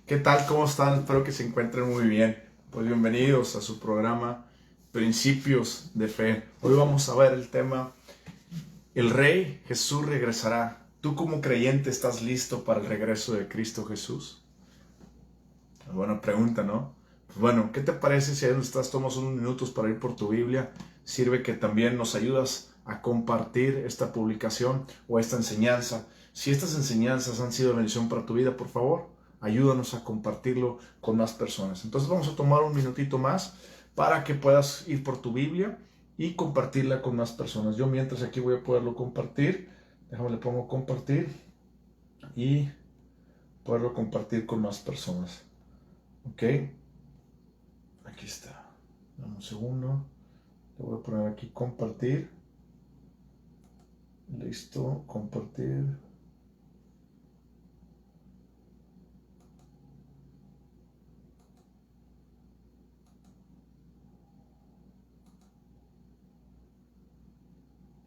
¿Qué tal? ¿Cómo están? Espero que se encuentren muy bien. Pues bienvenidos a su programa Principios de Fe. Hoy vamos a ver el tema: el Rey Jesús regresará. ¿Tú como creyente estás listo para el regreso de Cristo Jesús? Buena pregunta, ¿no? Pues bueno, ¿qué te parece si ahí donde estás tomas unos minutos para ir por tu Biblia? Sirve que también nos ayudas a compartir esta publicación o esta enseñanza. Si estas enseñanzas han sido de bendición para tu vida, por favor, ayúdanos a compartirlo con más personas. Entonces vamos a tomar un minutito más para que puedas ir por tu Biblia y compartirla con más personas. Yo mientras aquí voy a poderlo compartir. Déjame le pongo compartir y poderlo compartir con más personas. Ok, aquí está. Dame un segundo. Le voy a poner aquí compartir. Listo, compartir.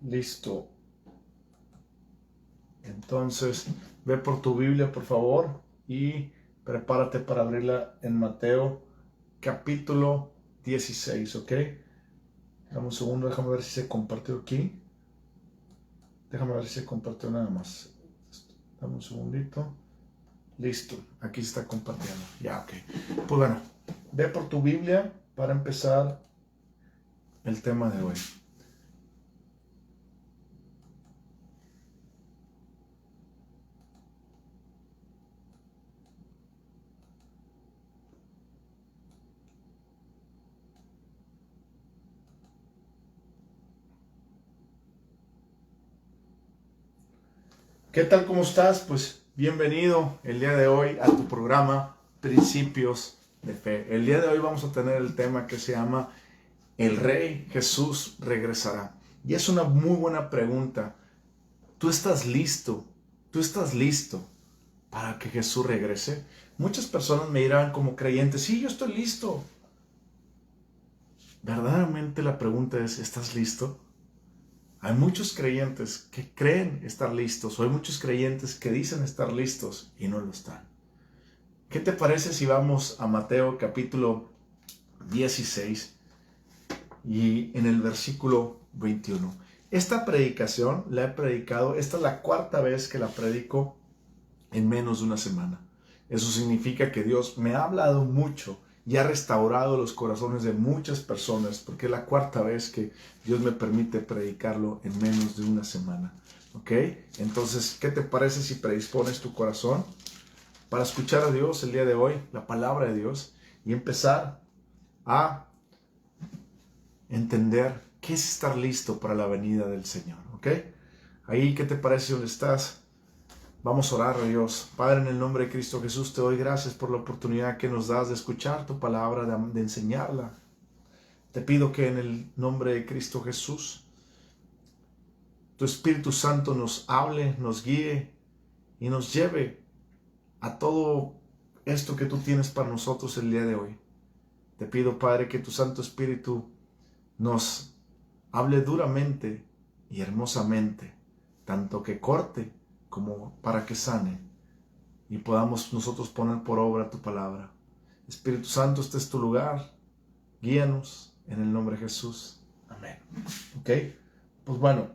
Listo. Entonces, ve por tu Biblia, por favor, y prepárate para abrirla en Mateo capítulo 16, ¿ok? Dame un segundo, déjame ver si se compartió aquí. Déjame ver si se compartió nada más. Dame un segundito. Listo, aquí se está compartiendo. Ya, ok. Pues bueno, ve por tu Biblia para empezar el tema de hoy. ¿Qué tal? ¿Cómo estás? Pues bienvenido el día de hoy a tu programa Principios de Fe. El día de hoy vamos a tener el tema que se llama El Rey Jesús regresará. Y es una muy buena pregunta. ¿Tú estás listo? ¿Tú estás listo para que Jesús regrese? Muchas personas me dirán como creyentes, sí, yo estoy listo. Verdaderamente la pregunta es, ¿estás listo? Hay muchos creyentes que creen estar listos, o hay muchos creyentes que dicen estar listos y no lo están. ¿Qué te parece si vamos a Mateo capítulo 16 y en el versículo 21? Esta predicación la he predicado, esta es la cuarta vez que la predico en menos de una semana. Eso significa que Dios me ha hablado mucho y ha restaurado los corazones de muchas personas, porque es la cuarta vez que Dios me permite predicarlo en menos de una semana. ¿Ok? Entonces, ¿qué te parece si predispones tu corazón para escuchar a Dios el día de hoy, la palabra de Dios, y empezar a entender qué es estar listo para la venida del Señor? ¿Ok? Ahí, ¿qué te parece donde estás? Vamos a orar a Dios. Padre, en el nombre de Cristo Jesús, te doy gracias por la oportunidad que nos das de escuchar tu palabra, de enseñarla. Te pido que en el nombre de Cristo Jesús, tu Espíritu Santo nos hable, nos guíe y nos lleve a todo esto que tú tienes para nosotros el día de hoy. Te pido, Padre, que tu Santo Espíritu nos hable duramente y hermosamente, tanto que corte como para que sane, y podamos nosotros poner por obra tu palabra. Espíritu Santo, este es tu lugar. Guíanos en el nombre de Jesús. Amén. ¿Ok? Pues bueno,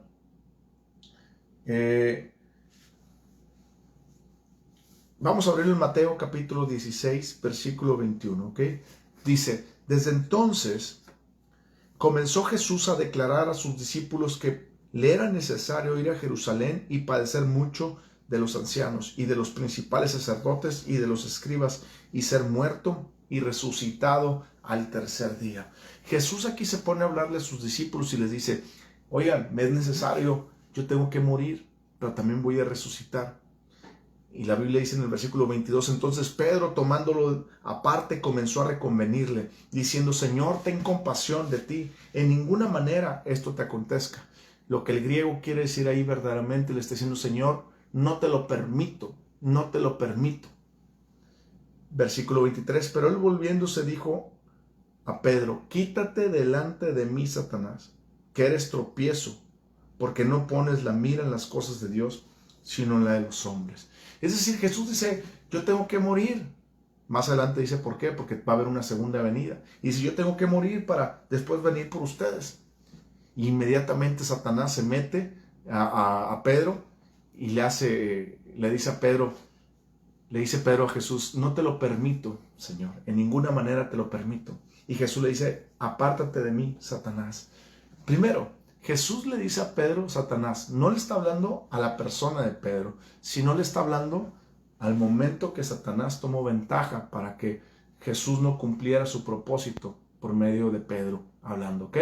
vamos a abrir el Mateo capítulo 16, versículo 21. ¿Ok? Dice, desde entonces comenzó Jesús a declarar a sus discípulos que le era necesario ir a Jerusalén y padecer mucho de los ancianos y de los principales sacerdotes y de los escribas, y ser muerto y resucitado al tercer día. Jesús aquí se pone a hablarle a sus discípulos y les dice, oigan, me es necesario, yo tengo que morir, pero también voy a resucitar. Y la Biblia dice en el versículo 22, entonces Pedro, tomándolo aparte, comenzó a reconvenirle, diciendo, Señor, ten compasión de ti, en ninguna manera esto te acontezca. Lo que el griego quiere decir ahí verdaderamente, le está diciendo, Señor, no te lo permito, no te lo permito. Versículo 23, pero él volviéndose dijo a Pedro, quítate delante de mí, Satanás, que eres tropiezo, porque no pones la mira en las cosas de Dios, sino en la de los hombres. Es decir, Jesús dice, yo tengo que morir. Más adelante dice, ¿por qué? Porque va a haber una segunda venida. Y dice, yo tengo que morir para después venir por ustedes. Y inmediatamente Satanás se mete a Pedro y le dice Pedro a Jesús, no te lo permito, Señor, en ninguna manera te lo permito. Y Jesús le dice, apártate de mí, Satanás. Primero, Jesús le dice a Pedro, Satanás, no le está hablando a la persona de Pedro, sino le está hablando al momento que Satanás tomó ventaja para que Jesús no cumpliera su propósito por medio de Pedro hablando, ¿ok?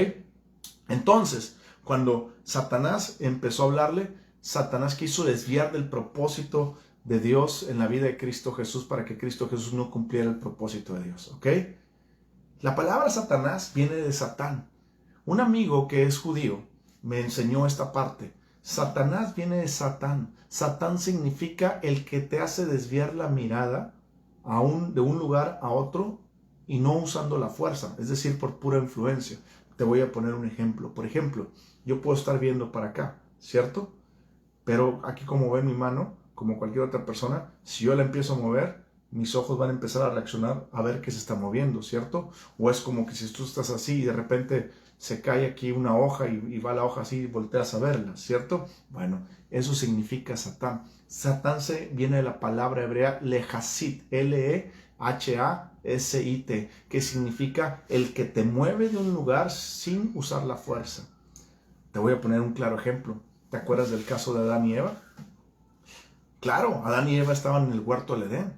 Entonces, cuando Satanás empezó a hablarle, Satanás quiso desviar del propósito de Dios en la vida de Cristo Jesús para que Cristo Jesús no cumpliera el propósito de Dios, ¿ok? La palabra Satanás viene de Satán. Un amigo que es judío me enseñó esta parte. Satanás viene de Satán. Satán significa el que te hace desviar la mirada de un lugar a otro y no usando la fuerza, es decir, por pura influencia. Te voy a poner un ejemplo. Por ejemplo, yo puedo estar viendo para acá, ¿cierto? Pero aquí, como ven mi mano, como cualquier otra persona, si yo la empiezo a mover, mis ojos van a empezar a reaccionar a ver qué se está moviendo, ¿cierto? O es como que si tú estás así y de repente se cae aquí una hoja y va la hoja así y volteas a verla, ¿cierto? Bueno, eso significa Satán. Satán viene de la palabra hebrea lehasit, L-E-H-A-S-I-T, que significa el que te mueve de un lugar sin usar la fuerza. Te voy a poner un claro ejemplo. ¿Te acuerdas del caso de Adán y Eva? Claro, Adán y Eva estaban en el huerto del Edén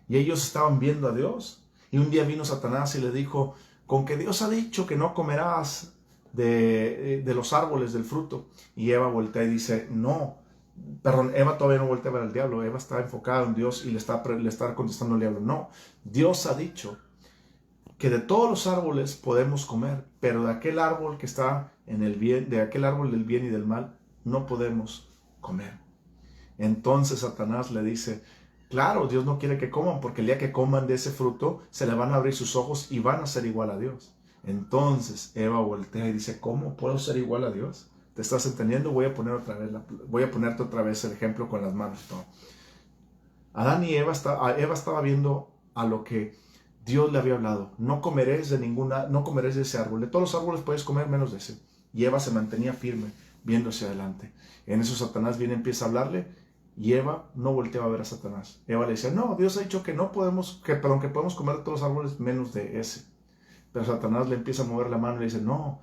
y ellos estaban viendo a Dios. Y un día vino Satanás y le dijo, con que Dios ha dicho que no comerás de los árboles del fruto. Y Eva voltea y dice, no, perdón, Eva todavía no voltea a ver al diablo, Eva está enfocada en Dios y le está contestando al diablo, no, Dios ha dicho que de todos los árboles podemos comer, pero de aquel árbol que está en el bien, de aquel árbol del bien y del mal, no podemos comer. Entonces Satanás le dice, claro, Dios no quiere que coman, porque el día que coman de ese fruto, se le van a abrir sus ojos y van a ser igual a Dios. Entonces Eva voltea y dice, ¿cómo puedo ser igual a Dios? ¿Te estás entendiendo? Voy a ponerte otra vez el ejemplo con las manos. ¿No? Adán y Eva estaba viendo a lo que Dios le había hablado. No comeréis de ese árbol. De todos los árboles puedes comer menos de ese. Y Eva se mantenía firme, viendo hacia adelante. En eso Satanás viene, empieza a hablarle. Y Eva no volteaba a ver a Satanás. Eva le decía, no, Dios ha dicho que que podemos comer de todos los árboles menos de ese. Pero Satanás le empieza a mover la mano y le dice, no,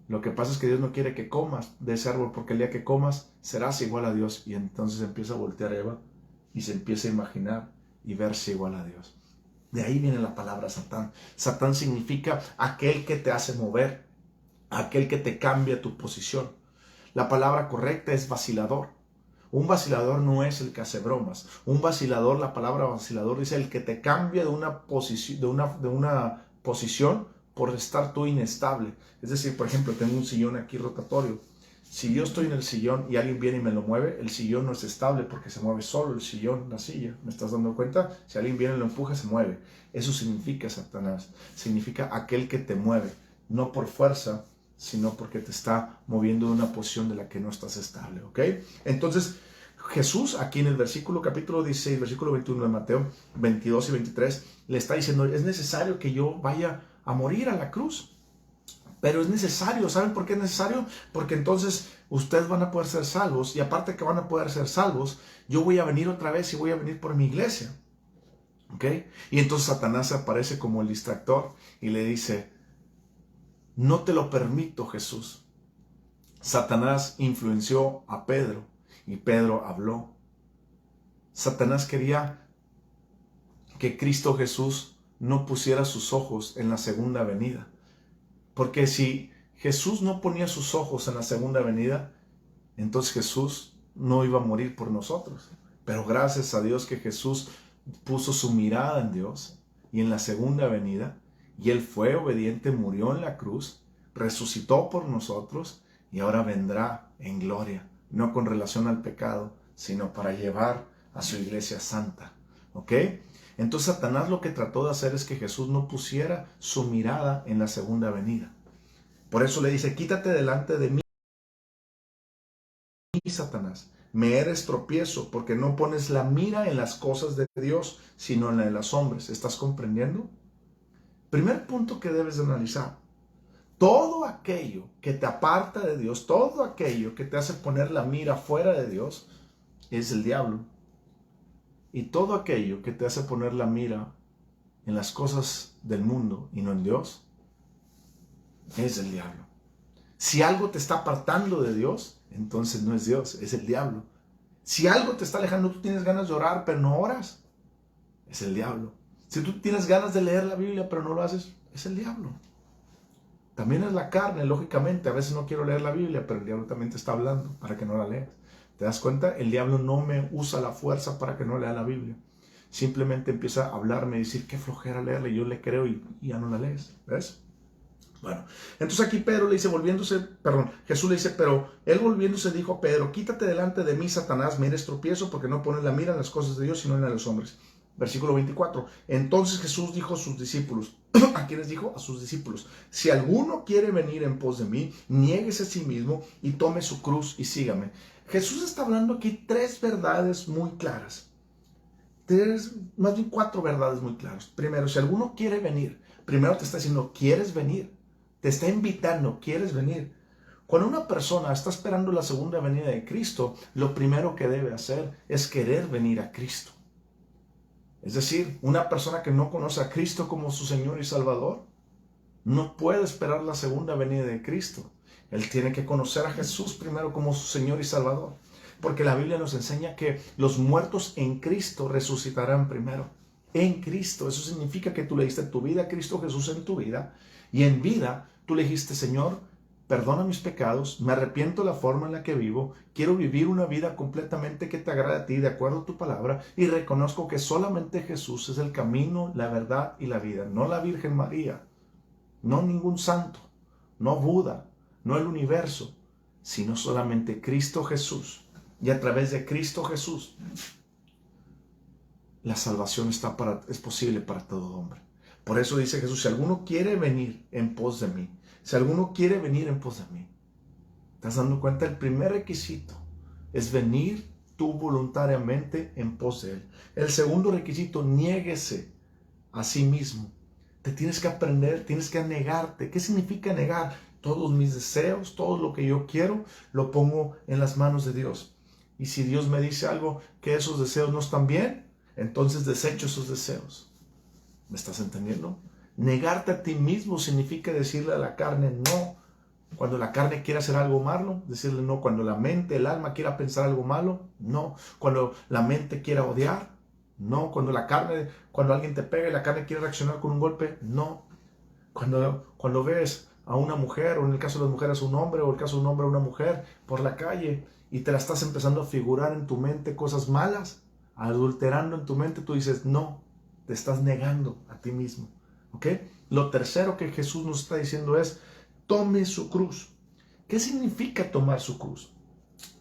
lo que pasa es que Dios no quiere que comas de ese árbol, porque el día que comas serás igual a Dios. Y entonces empieza a voltear a Eva y se empieza a imaginar y verse igual a Dios. De ahí viene la palabra Satán. Satán significa aquel que te hace mover, aquel que te cambia tu posición. La palabra correcta es vacilador. Un vacilador no es el que hace bromas. Un vacilador, la palabra vacilador dice el que te cambia de una posición por estar tú inestable. Es decir, por ejemplo, tengo un sillón aquí rotatorio. Si yo estoy en el sillón y alguien viene y me lo mueve, el sillón no es estable porque se mueve solo el sillón, la silla. ¿Me estás dando cuenta? Si alguien viene y lo empuja, se mueve. Eso significa Satanás. Significa aquel que te mueve, no por fuerza, sino porque te está moviendo de una posición de la que no estás estable, ¿ok? Entonces, Jesús aquí en el capítulo 16, versículo 21 de Mateo 22 y 23, le está diciendo, es necesario que yo vaya a morir a la cruz. Pero es necesario, ¿saben por qué es necesario? Porque entonces ustedes van a poder ser salvos y aparte que van a poder ser salvos, yo voy a venir otra vez y voy a venir por mi iglesia. ¿Ok? Y entonces Satanás aparece como el distractor y le dice, no te lo permito, Jesús. Satanás influenció a Pedro y Pedro habló. Satanás quería que Cristo Jesús no pusiera sus ojos en la segunda venida. Porque si Jesús no ponía sus ojos en la segunda venida, entonces Jesús no iba a morir por nosotros. Pero gracias a Dios que Jesús puso su mirada en Dios y en la segunda venida, y Él fue obediente, murió en la cruz, resucitó por nosotros y ahora vendrá en gloria, no con relación al pecado, sino para llevar a su iglesia santa. ¿Ok? Entonces Satanás lo que trató de hacer es que Jesús no pusiera su mirada en la segunda venida. Por eso le dice, quítate delante de mí, Satanás. me eres tropiezo porque no pones la mira en las cosas de Dios, sino en la de los hombres. ¿Estás comprendiendo? Primer punto que debes de analizar. Todo aquello que te aparta de Dios, todo aquello que te hace poner la mira fuera de Dios, es el diablo. Y todo aquello que te hace poner la mira en las cosas del mundo y no en Dios, es el diablo. Si algo te está apartando de Dios, entonces no es Dios, es el diablo. Si algo te está alejando, tú tienes ganas de orar, pero no oras, es el diablo. Si tú tienes ganas de leer la Biblia, pero no lo haces, es el diablo. También es la carne, lógicamente. A veces no quiero leer la Biblia, pero el diablo también te está hablando para que no la leas. ¿Te das cuenta? El diablo no me usa la fuerza para que no lea la Biblia. Simplemente empieza a hablarme y decir, qué flojera leerla, y yo le creo y ya no la lees. ¿Ves? Bueno, entonces aquí Pedro le dice, Jesús le dice, pero él volviéndose dijo a Pedro, quítate delante de mí, Satanás, me eres tropiezo porque no pones la mira en las cosas de Dios, sino en las de los hombres. Versículo 24. Entonces Jesús dijo a sus discípulos, ¿a quiénes dijo? A sus discípulos, si alguno quiere venir en pos de mí, niéguese a sí mismo y tome su cruz y sígame. Jesús está hablando aquí tres verdades muy claras. Más bien cuatro verdades muy claras. Primero, si alguno quiere venir, primero te está diciendo, ¿quieres venir? Te está invitando, ¿quieres venir? Cuando una persona está esperando la segunda venida de Cristo, lo primero que debe hacer es querer venir a Cristo. Es decir, una persona que no conoce a Cristo como su Señor y Salvador, no puede esperar la segunda venida de Cristo. Él tiene que conocer a Jesús primero como su Señor y Salvador. Porque la Biblia nos enseña que los muertos en Cristo resucitarán primero. En Cristo. Eso significa que tú le diste tu vida a Cristo Jesús en tu vida. Y en vida tú le dijiste, Señor, perdona mis pecados, me arrepiento de la forma en la que vivo, quiero vivir una vida completamente que te agrade a ti, de acuerdo a tu palabra, y reconozco que solamente Jesús es el camino, la verdad y la vida, no la Virgen María, no ningún santo, no Buda, no el universo, sino solamente Cristo Jesús. Y a través de Cristo Jesús, la salvación es posible para todo hombre. Por eso dice Jesús, si alguno quiere venir en pos de mí, si alguno quiere venir en pos de mí, ¿estás dando cuenta? El primer requisito es venir tú voluntariamente en pos de Él. El segundo requisito, niéguese a sí mismo. Te tienes que aprender, tienes que negarte. ¿Qué significa negar? Todos mis deseos, todo lo que yo quiero, lo pongo en las manos de Dios. Y si Dios me dice algo que esos deseos no están bien, entonces desecho esos deseos. ¿Me estás entendiendo? Negarte a ti mismo significa decirle a la carne no. Cuando la carne quiere hacer algo malo, decirle no. Cuando la mente, el alma quiera pensar algo malo, no. Cuando la mente quiera odiar, no. Cuando alguien te pega y la carne quiere reaccionar con un golpe, no. Cuando ves a una mujer, o en el caso de las mujeres un hombre, o en el caso de un hombre a una mujer, por la calle, y te la estás empezando a figurar en tu mente cosas malas, adulterando en tu mente, tú dices no. Te estás negando a ti mismo. ¿Ok? Lo tercero que Jesús nos está diciendo es, tome su cruz. ¿Qué significa tomar su cruz?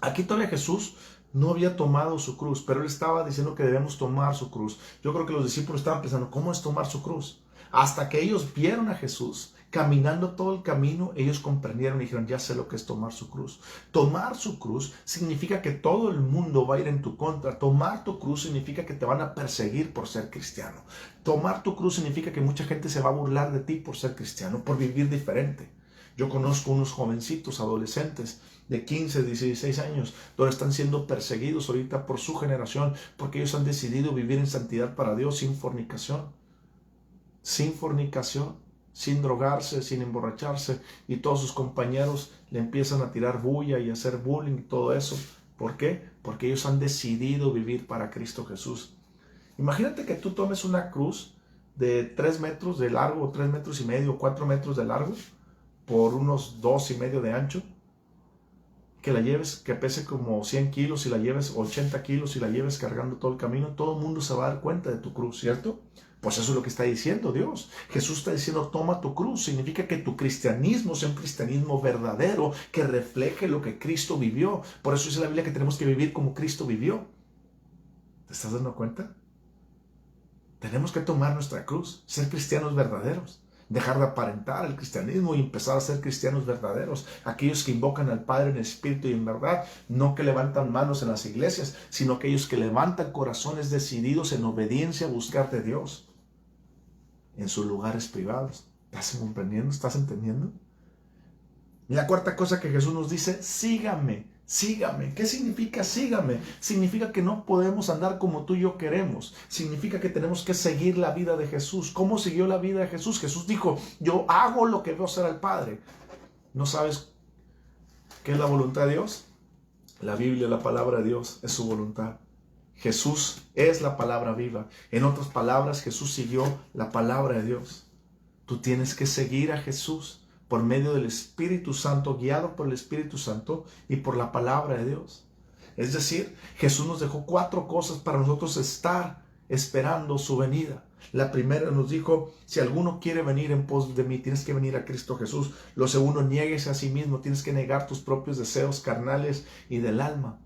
Aquí todavía Jesús no había tomado su cruz, pero Él estaba diciendo que debemos tomar su cruz. Yo creo que los discípulos estaban pensando, ¿cómo es tomar su cruz? Hasta que ellos vieron a Jesús caminando todo el camino, ellos comprendieron y dijeron, ya sé lo que es tomar su cruz. Tomar su cruz significa que todo el mundo va a ir en tu contra. Tomar tu cruz significa que te van a perseguir por ser cristiano. Tomar tu cruz significa que mucha gente se va a burlar de ti por ser cristiano, por vivir diferente. Yo conozco unos jovencitos, adolescentes, de 15, 16 años, donde están siendo perseguidos ahorita por su generación, porque ellos han decidido vivir en santidad para Dios sin fornicación. Sin drogarse, sin emborracharse, y todos sus compañeros le empiezan a tirar bulla y a hacer bullying y todo eso. ¿Por qué? Porque ellos han decidido vivir para Cristo Jesús. Imagínate que tú tomes una cruz de 3 metros de largo, 3 metros y medio, 4 metros de largo, por unos 2,5 de ancho, que la lleves, que pese como 100 kilos y la lleves 80 kilos y la lleves cargando todo el camino, todo el mundo se va a dar cuenta de tu cruz, ¿cierto? Pues eso es lo que está diciendo Dios. Jesús está diciendo, toma tu cruz. Significa que tu cristianismo sea un cristianismo verdadero, que refleje lo que Cristo vivió. Por eso dice la Biblia que tenemos que vivir como Cristo vivió. ¿Te estás dando cuenta? Tenemos que tomar nuestra cruz, ser cristianos verdaderos. Dejar de aparentar el cristianismo y empezar a ser cristianos verdaderos. Aquellos que invocan al Padre en espíritu y en verdad, no que levantan manos en las iglesias, sino aquellos que levantan corazones decididos en obediencia a buscar de Dios en sus lugares privados. ¿Estás comprendiendo? ¿Estás entendiendo? Y la cuarta cosa que Jesús nos dice: sígame, sígame. ¿Qué significa sígame? Significa que no podemos andar como tú y yo queremos. Significa que tenemos que seguir la vida de Jesús. ¿Cómo siguió la vida de Jesús? Jesús dijo: yo hago lo que veo hacer al Padre. ¿No sabes qué es la voluntad de Dios? La Biblia, la palabra de Dios, es su voluntad. Jesús es la palabra viva. En otras palabras, Jesús siguió la palabra de Dios. Tú tienes que seguir a Jesús por medio del Espíritu Santo, guiado por el Espíritu Santo y por la palabra de Dios. Es decir, Jesús nos dejó 4 cosas para nosotros estar esperando su venida. La primera nos dijo: si alguno quiere venir en pos de mí, tienes que venir a Cristo Jesús. Lo segundo, niéguese a sí mismo, tienes que negar tus propios deseos carnales y del alma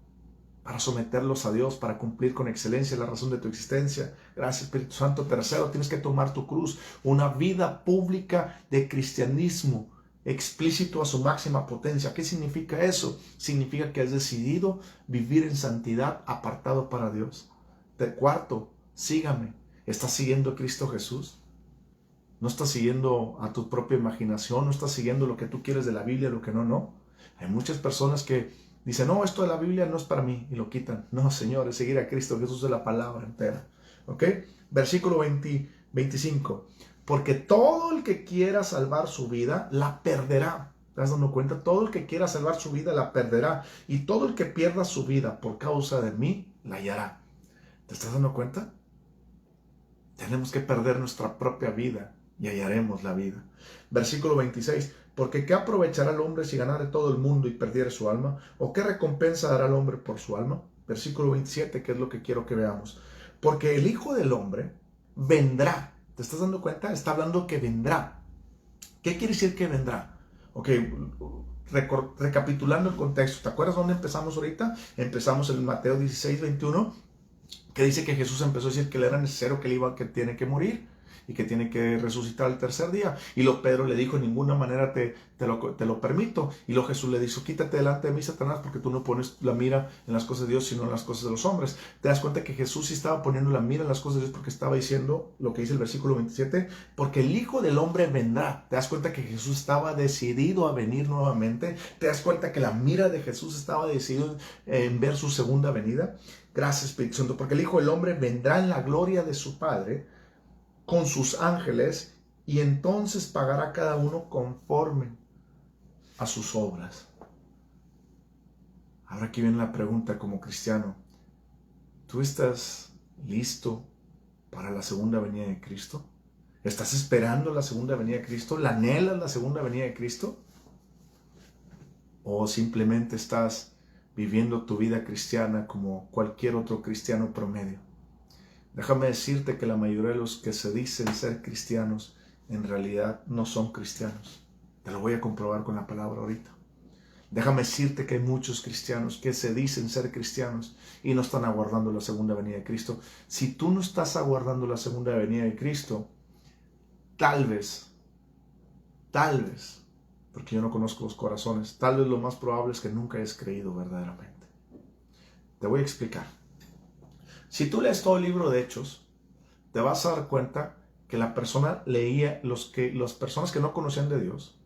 para someterlos a Dios, para cumplir con excelencia la razón de tu existencia. Gracias, Espíritu Santo. Tercero, tienes que tomar tu cruz. Una vida pública de cristianismo explícito a su máxima potencia. ¿Qué significa eso? Significa que has decidido vivir en santidad, apartado para Dios. Cuarto, sígame. ¿Estás siguiendo a Cristo Jesús? ¿No estás siguiendo a tu propia imaginación? ¿No estás siguiendo lo que tú quieres de la Biblia, lo que no? Hay muchas personas que dicen: no, esto de la Biblia no es para mí, y lo quitan. No, Señor, es seguir a Cristo Jesús de la palabra entera. ¿Ok? Versículo 25. Porque todo el que quiera salvar su vida, la perderá. ¿Te das dando cuenta? Todo el que quiera salvar su vida, la perderá. Y todo el que pierda su vida por causa de mí, la hallará. ¿Te estás dando cuenta? Tenemos que perder nuestra propia vida y hallaremos la vida. Versículo 26. Porque ¿qué aprovechará el hombre si ganare todo el mundo y perdiere su alma? ¿O qué recompensa dará el hombre por su alma? Versículo 27, que es lo que quiero que veamos. Porque el Hijo del Hombre vendrá. ¿Te estás dando cuenta? Está hablando que vendrá. ¿Qué quiere decir que vendrá? Ok, recapitulando el contexto. ¿Te acuerdas dónde empezamos ahorita? Empezamos en Mateo 16, 21, que dice que Jesús empezó a decir que le era necesario que tiene que morir y que tiene que resucitar el tercer día. Y Pedro le dijo: en ninguna manera te lo permito. Y Jesús le dijo: quítate delante de mí, Satanás, porque tú no pones la mira en las cosas de Dios, sino en las cosas de los hombres. Te das cuenta que Jesús sí estaba poniendo la mira en las cosas de Dios, porque estaba diciendo lo que dice el versículo 27, porque el Hijo del Hombre vendrá. Te das cuenta que Jesús estaba decidido a venir nuevamente. Te das cuenta que la mira de Jesús estaba decidido en ver su segunda venida. Gracias, Espíritu Santo, porque el Hijo del Hombre vendrá en la gloria de su Padre con sus ángeles, y entonces pagará cada uno conforme a sus obras. Ahora aquí viene la pregunta como cristiano: ¿tú estás listo para la segunda venida de Cristo? ¿Estás esperando la segunda venida de Cristo? ¿La anhelas la segunda venida de Cristo? ¿O simplemente estás viviendo tu vida cristiana como cualquier otro cristiano promedio? Déjame decirte que la mayoría de los que se dicen ser cristianos en realidad no son cristianos. Te lo voy a comprobar con la palabra ahorita. Déjame decirte que hay muchos cristianos que se dicen ser cristianos y no están aguardando la segunda venida de Cristo. Si tú no estás aguardando la segunda venida de Cristo, tal vez, porque yo no conozco los corazones, tal vez lo más probable es que nunca hayas creído verdaderamente. Te voy a explicar. Si tú lees todo el libro de Hechos, te vas a dar cuenta que la persona leía, las personas que no conocían de Dios,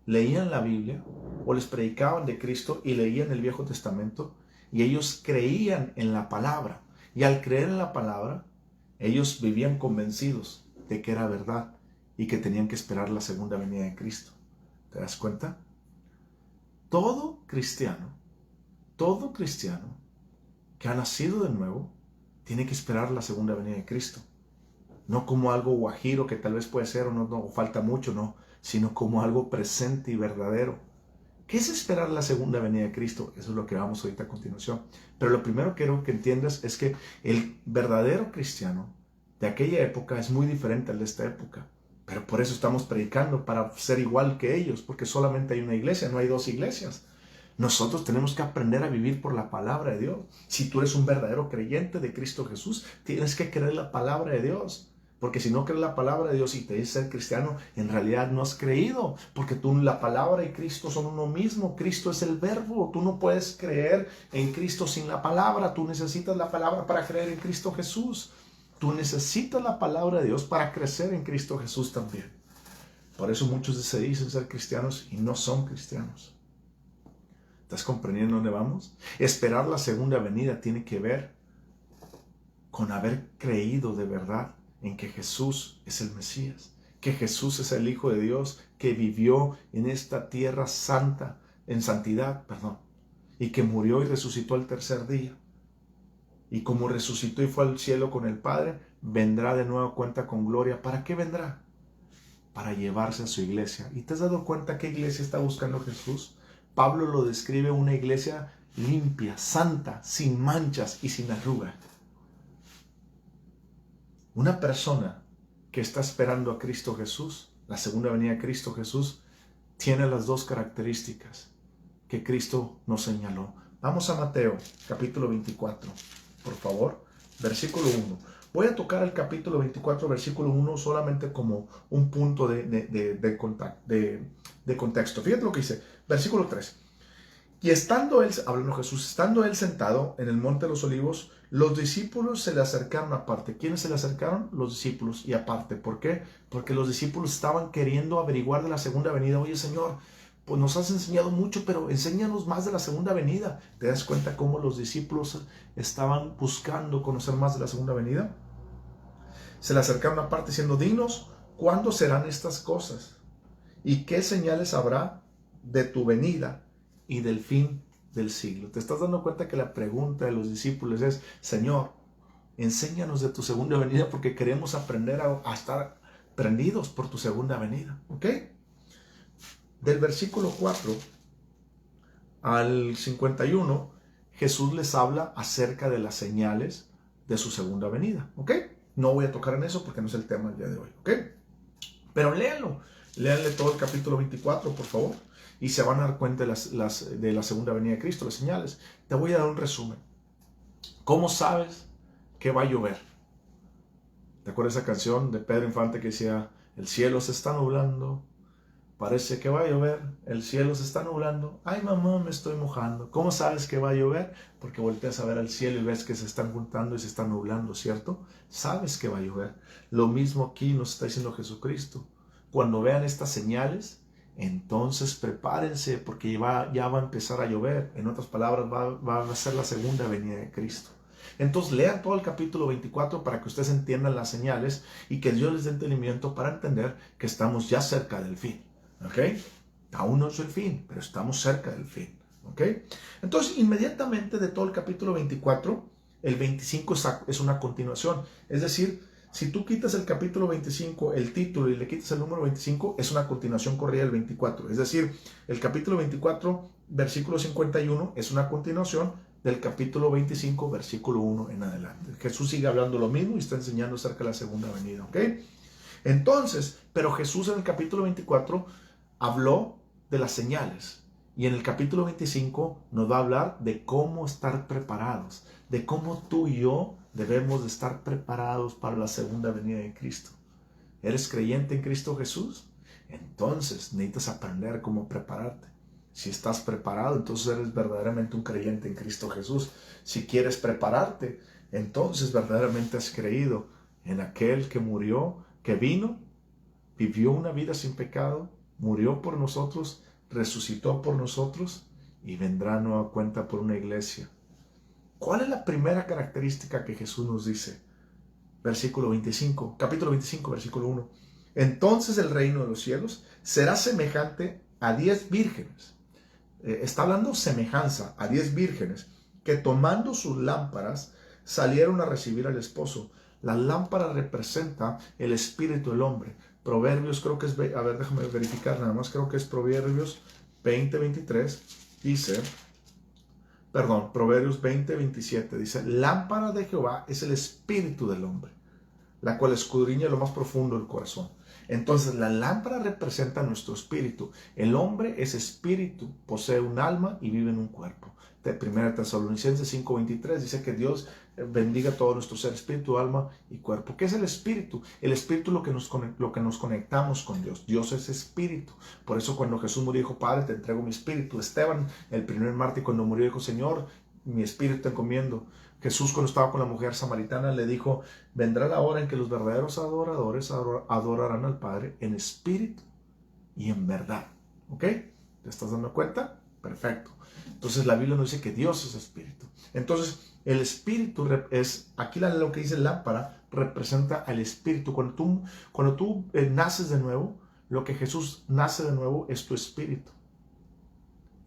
leían la Biblia o les predicaban de Cristo y leían el Viejo Testamento, y ellos creían en la palabra. Y al creer en la palabra, ellos vivían convencidos de que era verdad y que tenían que esperar la segunda venida de Cristo. ¿Te das cuenta? Todo cristiano que ha nacido de nuevo tiene que esperar la segunda venida de Cristo. No como algo guajiro que tal vez puede ser o no falta mucho, no, sino como algo presente y verdadero. ¿Qué es esperar la segunda venida de Cristo? Eso es lo que vamos ahorita a continuación. Pero lo primero que quiero que entiendas es que el verdadero cristiano de aquella época es muy diferente al de esta época. Pero por eso estamos predicando, para ser igual que ellos, porque solamente hay una iglesia, no hay 2 iglesias. Nosotros tenemos que aprender a vivir por la palabra de Dios. Si tú eres un verdadero creyente de Cristo Jesús, tienes que creer la palabra de Dios. Porque si no crees la palabra de Dios y te dices ser cristiano, en realidad no has creído. Porque la palabra y Cristo son uno mismo. Cristo es el verbo. Tú no puedes creer en Cristo sin la palabra. Tú necesitas la palabra para creer en Cristo Jesús. Tú necesitas la palabra de Dios para crecer en Cristo Jesús también. Por eso muchos se dicen ser cristianos y no son cristianos. ¿Estás comprendiendo dónde vamos? Esperar la segunda venida tiene que ver con haber creído de verdad en que Jesús es el Mesías, que Jesús es el Hijo de Dios, que vivió en esta tierra santa, en santidad, y que murió y resucitó al tercer día. Y como resucitó y fue al cielo con el Padre, vendrá de nueva cuenta con gloria. ¿Para qué vendrá? Para llevarse a su iglesia. ¿Y te has dado cuenta qué iglesia está buscando Jesús? Pablo lo describe una iglesia limpia, santa, sin manchas y sin arruga. Una persona que está esperando a Cristo Jesús, la segunda venida de Cristo Jesús, tiene las dos características que Cristo nos señaló. Vamos a Mateo, capítulo 24, por favor, versículo 1. Voy a tocar el capítulo 24, versículo 1, solamente como un punto de contexto. Fíjate lo que dice, versículo 3. Y estando él, hablando Jesús, estando él sentado en el monte de los olivos, los discípulos se le acercaron aparte. ¿Quiénes se le acercaron? Los discípulos y aparte. ¿Por qué? Porque los discípulos estaban queriendo averiguar de la segunda venida. Oye, Señor, pues nos has enseñado mucho, pero enséñanos más de la segunda venida. ¿Te das cuenta cómo los discípulos estaban buscando conocer más de la segunda venida? Se le acercaron aparte diciendo, dinos, ¿cuándo serán estas cosas? ¿Y qué señales habrá de tu venida y del fin del siglo? ¿Te estás dando cuenta que la pregunta de los discípulos es, Señor, enséñanos de tu segunda venida porque queremos aprender a estar prendidos por tu segunda venida? ¿Ok? Del versículo 4 al 51, Jesús les habla acerca de las señales de su segunda venida. ¿Ok? No voy a tocar en eso porque no es el tema del día de hoy. ¿Ok? Pero léanlo. Léanle todo el capítulo 24, por favor. Y se van a dar cuenta de la segunda venida de Cristo, las señales. Te voy a dar un resumen. ¿Cómo sabes que va a llover? ¿Te acuerdas esa canción de Pedro Infante que decía, el cielo se está nublando, parece que va a llover, el cielo se está nublando, ay mamá me estoy mojando? ¿Cómo sabes que va a llover? Porque volteas a ver al cielo y ves que se están juntando y se están nublando, ¿cierto? Sabes que va a llover. Lo mismo aquí nos está diciendo Jesucristo. Cuando vean estas señales, entonces prepárense porque ya va a empezar a llover. En otras palabras, va a ser la segunda venida de Cristo. Entonces lean todo el capítulo 24 para que ustedes entiendan las señales y que Dios les dé entendimiento para entender que estamos ya cerca del fin. ¿Ok? Aún no es el fin, pero estamos cerca del fin. ¿Ok? Entonces, inmediatamente de todo el capítulo 24, el 25 es una continuación. Es decir, si tú quitas el capítulo 25, el título, y le quitas el número 25, es una continuación corrida del 24. Es decir, el capítulo 24, versículo 51, es una continuación del capítulo 25, versículo 1 en adelante. Jesús sigue hablando lo mismo y está enseñando acerca de la segunda venida. ¿Ok? Entonces, pero Jesús en el capítulo 24 habló de las señales. Y en el capítulo 25 nos va a hablar de cómo estar preparados, de cómo tú y yo debemos de estar preparados para la segunda venida de Cristo. ¿Eres creyente en Cristo Jesús? Entonces necesitas aprender cómo prepararte. Si estás preparado, entonces eres verdaderamente un creyente en Cristo Jesús. Si quieres prepararte, entonces verdaderamente has creído en aquel que murió, que vino, vivió una vida sin pecado, murió por nosotros, resucitó por nosotros y vendrá a nueva cuenta por una iglesia. ¿Cuál es la primera característica que Jesús nos dice? Versículo 25, capítulo 25, versículo 1. Entonces el reino de los cielos será semejante a 10 vírgenes. Está hablando semejanza a 10 vírgenes que tomando sus lámparas salieron a recibir al esposo. La lámpara representa el espíritu del hombre. Proverbios, creo que es, a ver, déjame verificar nada más, creo que es Proverbios 20:23, dice, perdón, Proverbios 20:27, dice, lámpara de Jehová es el espíritu del hombre, la cual escudriña lo más profundo del corazón. Entonces la lámpara representa nuestro espíritu. El hombre es espíritu, posee un alma y vive en un cuerpo. Primera Tesalonicenses 5:23 dice que Dios bendiga todo nuestro ser, espíritu, alma y cuerpo. ¿Qué es el espíritu? El espíritu es lo que nos conectamos con Dios. Dios es espíritu. Por eso cuando Jesús murió dijo, Padre, te entrego mi espíritu. Esteban, el primer mártir, cuando murió dijo, Señor, mi espíritu te encomiendo. Jesús, cuando estaba con la mujer samaritana, le dijo, vendrá la hora en que los verdaderos adoradores adorarán al Padre en espíritu y en verdad. ¿Ok? ¿Te estás dando cuenta? Perfecto. Entonces la Biblia nos dice que Dios es espíritu. Entonces el espíritu es, aquí lo que dice lámpara, representa al espíritu. Cuando tú naces de nuevo, lo que Jesús nace de nuevo es tu espíritu.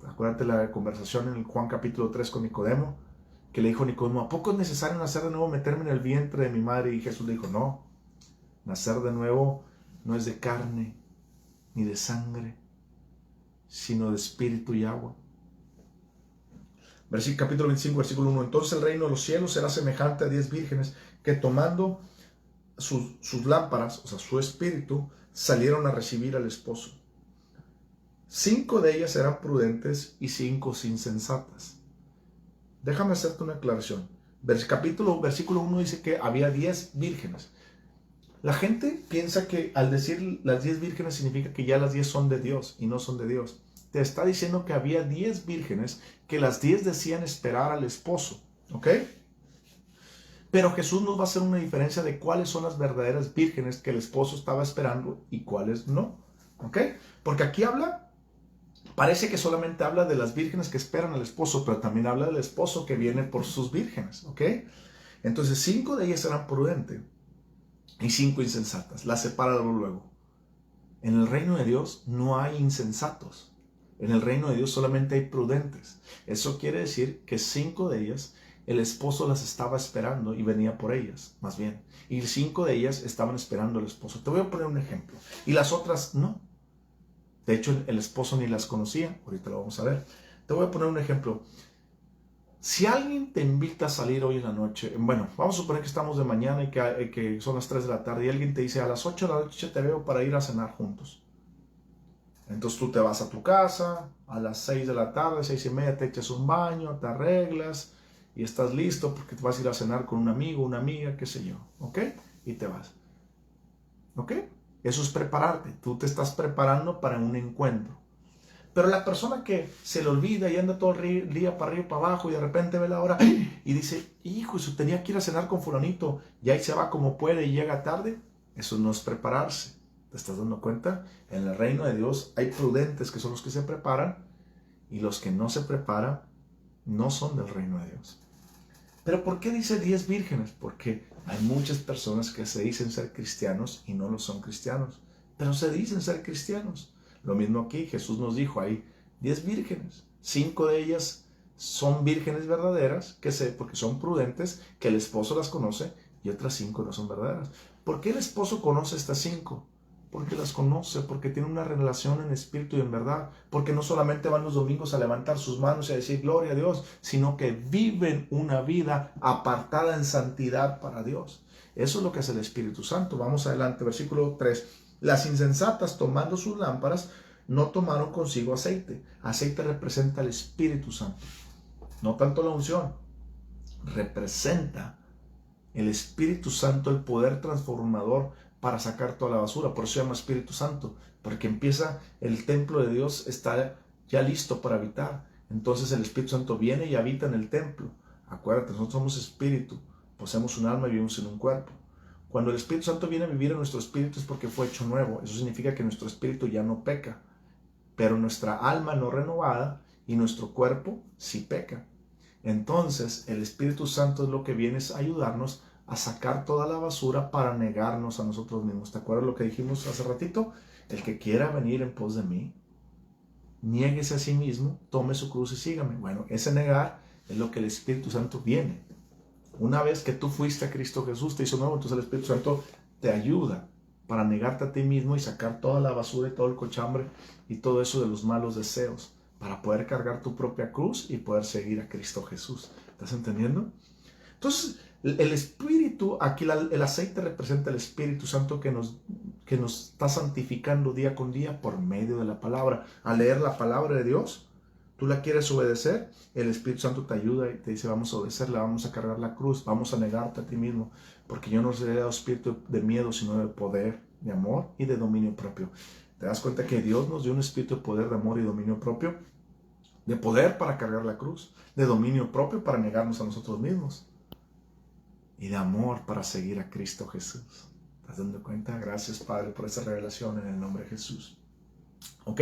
Acuérdate la conversación en Juan capítulo 3 con Nicodemo, que le dijo a Nicodemo, ¿a poco es necesario nacer de nuevo, meterme en el vientre de mi madre? Y Jesús le dijo, no, nacer de nuevo no es de carne ni de sangre, sino de espíritu y agua. Capítulo 25, versículo 1. Entonces el reino de los cielos será semejante a 10 vírgenes que tomando sus lámparas, o sea, su espíritu, salieron a recibir al esposo. 5 de ellas eran prudentes y 5 insensatas. Déjame hacerte una aclaración. Versículo 1 dice que había 10 vírgenes. La gente piensa que al decir las 10 vírgenes significa que ya las 10 son de Dios y no son de Dios. Te está diciendo que había 10 vírgenes, que las 10 decían esperar al esposo. ¿Ok? Pero Jesús nos va a hacer una diferencia de cuáles son las verdaderas vírgenes que el esposo estaba esperando y cuáles no. ¿Ok? Porque aquí parece que solamente habla de las vírgenes que esperan al esposo, pero también habla del esposo que viene por sus vírgenes. ¿Ok? Entonces 5 de ellas eran prudentes y 5 insensatas. Las separa luego. En el reino de Dios no hay insensatos. En el reino de Dios solamente hay prudentes. Eso quiere decir que 5 de ellas, el esposo las estaba esperando y venía por ellas, más bien. Y 5 de ellas estaban esperando al esposo. Te voy a poner un ejemplo. Y las otras no. De hecho, el esposo ni las conocía. Ahorita lo vamos a ver. Te voy a poner un ejemplo. Si alguien te invita a salir hoy en la noche, bueno, vamos a suponer que estamos de mañana y que son las 3 de la tarde y alguien te dice, a las 8 de la noche te veo para ir a cenar juntos. Entonces tú te vas a tu casa, a las 6 de la tarde, 6:30, te echas un baño, te arreglas y estás listo porque te vas a ir a cenar con un amigo, una amiga, qué sé yo, ¿ok? Y te vas, ¿ok? Eso es prepararte, tú te estás preparando para un encuentro. Pero la persona que se le olvida y anda todo el día para arriba y para abajo y de repente ve la hora y dice, hijo, eso tenía que ir a cenar con fulanito y ahí se va como puede y llega tarde, eso no es prepararse. ¿Te estás dando cuenta? En el reino de Dios hay prudentes que son los que se preparan y los que no se preparan no son del reino de Dios. ¿Pero por qué dice 10 vírgenes? Porque hay muchas personas que se dicen ser cristianos y no lo son cristianos, pero se dicen ser cristianos. Lo mismo aquí, Jesús nos dijo, hay 10 vírgenes, 5 de ellas son vírgenes verdaderas, porque son prudentes, que el esposo las conoce, y otras 5 no son verdaderas. ¿Por qué el esposo conoce estas 5? Porque las conoce, porque tiene una relación en espíritu y en verdad, porque no solamente van los domingos a levantar sus manos y a decir gloria a Dios, sino que viven una vida apartada en santidad para Dios. Eso es lo que hace el Espíritu Santo. Vamos adelante, versículo 3. Las insensatas, tomando sus lámparas, no tomaron consigo aceite. Aceite representa el Espíritu Santo, no tanto la unción. Representa el Espíritu Santo, el poder transformador para sacar toda la basura. Por eso se llama Espíritu Santo, porque el templo de Dios está ya listo para habitar. Entonces el Espíritu Santo viene y habita en el templo. Acuérdate, nosotros somos espíritu, poseemos un alma y vivimos en un cuerpo. Cuando el Espíritu Santo viene a vivir en nuestro espíritu es porque fue hecho nuevo. Eso significa que nuestro espíritu ya no peca, pero nuestra alma no renovada y nuestro cuerpo sí peca. Entonces el Espíritu Santo es lo que viene a ayudarnos a sacar toda la basura para negarnos a nosotros mismos. ¿Te acuerdas lo que dijimos hace ratito? El que quiera venir en pos de mí, niéguese a sí mismo, tome su cruz y sígame. Bueno, ese negar es lo que el Espíritu Santo viene. Una vez que tú fuiste a Cristo Jesús, te hizo nuevo, entonces el Espíritu Santo te ayuda para negarte a ti mismo y sacar toda la basura y todo el cochambre y todo eso de los malos deseos, para poder cargar tu propia cruz y poder seguir a Cristo Jesús. ¿Estás entendiendo? Entonces, el Espíritu, aquí el aceite representa el Espíritu Santo que nos está santificando día con día por medio de la palabra. Al leer la palabra de Dios, Tú la quieres obedecer, el Espíritu Santo te ayuda y te dice, vamos a obedecerla, vamos a cargar la cruz, vamos a negarte a ti mismo, porque yo no os he dado espíritu de miedo, sino de poder, de amor y de dominio propio. ¿Te das cuenta que Dios nos dio un espíritu de poder, de amor y dominio propio? De poder para cargar la cruz, de dominio propio para negarnos a nosotros mismos y de amor para seguir a Cristo Jesús. ¿Estás dando cuenta? Gracias, Padre, por esa revelación en el nombre de Jesús. ¿Ok?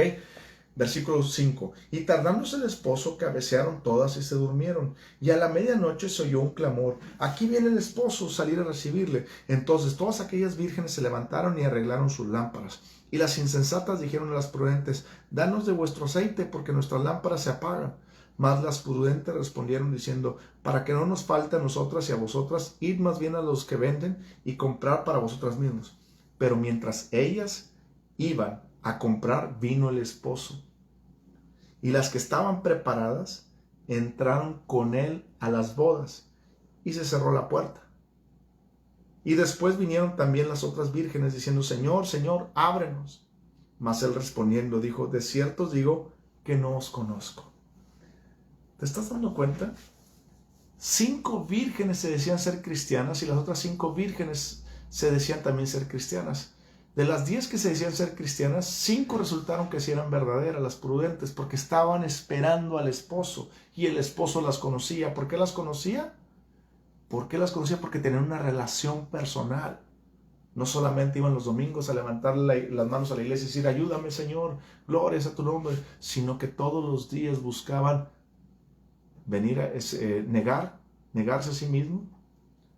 Versículo 5. Y tardándose el esposo, cabecearon todas y se durmieron. Y a la medianoche se oyó un clamor. Aquí viene el esposo, salir a recibirle. Entonces todas aquellas vírgenes se levantaron y arreglaron sus lámparas. Y las insensatas dijeron a las prudentes, danos de vuestro aceite, porque nuestras lámparas se apagan. Mas las prudentes respondieron diciendo, para que no nos falte a nosotras y a vosotras, id más bien a los que venden y comprad para vosotras mismos. Pero mientras ellas iban a comprar, vino el esposo. Y las que estaban preparadas entraron con él a las bodas, y se cerró la puerta. Y después vinieron también las otras vírgenes diciendo, Señor, Señor, ábrenos. Mas él respondiendo dijo, de cierto os digo que no os conozco. ¿Te estás dando cuenta? 5 vírgenes se decían ser cristianas y las otras 5 vírgenes se decían también ser cristianas. De las 10 que se decían ser cristianas, 5 resultaron que sí eran verdaderas, las prudentes, porque estaban esperando al esposo y el esposo las conocía. ¿Por qué las conocía? ¿Por qué las conocía? Porque tenían una relación personal. No solamente iban los domingos a levantar las manos a la iglesia y decir, ayúdame, Señor, glorias a tu nombre, sino que todos los días buscaban venir a negarse a sí mismo,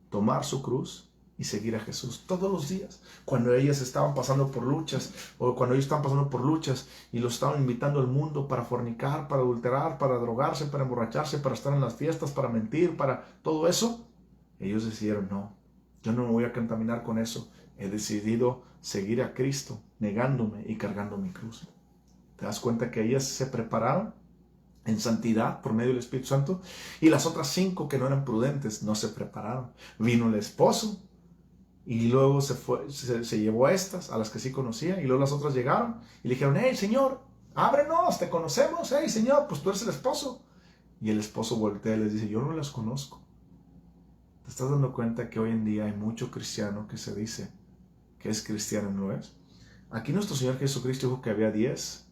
tomar su cruz y seguir a Jesús todos los días. Cuando ellas estaban pasando por luchas, o cuando ellos estaban pasando por luchas y los estaban invitando al mundo para fornicar, para adulterar, para drogarse, para emborracharse, para estar en las fiestas, para mentir, para todo eso, ellos decidieron, no, yo no me voy a contaminar con eso. He decidido seguir a Cristo, negándome y cargando mi cruz. ¿Te das cuenta que ellas se prepararon en santidad por medio del Espíritu Santo? Y las otras 5 que no eran prudentes no se prepararon. Vino el esposo y luego se llevó a estas, a las que sí conocía, y luego las otras llegaron y le dijeron, hey, Señor, ábrenos, te conocemos, hey, Señor, pues tú eres el esposo. Y el esposo voltea y les dice, yo no las conozco. ¿Te estás dando cuenta que hoy en día hay mucho cristiano que se dice que es cristiano y no es? Aquí nuestro Señor Jesucristo dijo que había 10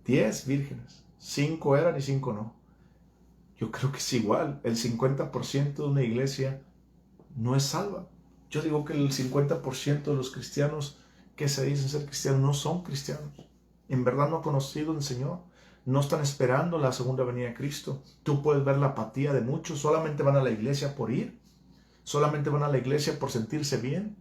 vírgenes. 5 eran y 5 no. Yo creo que es igual. El 50% de una iglesia no es salva. Yo digo que el 50% de los cristianos que se dicen ser cristianos no son cristianos. En verdad no han conocido al Señor. No están esperando la segunda venida de Cristo. Tú puedes ver la apatía de muchos. Solamente van a la iglesia por ir. Solamente van a la iglesia por sentirse bien.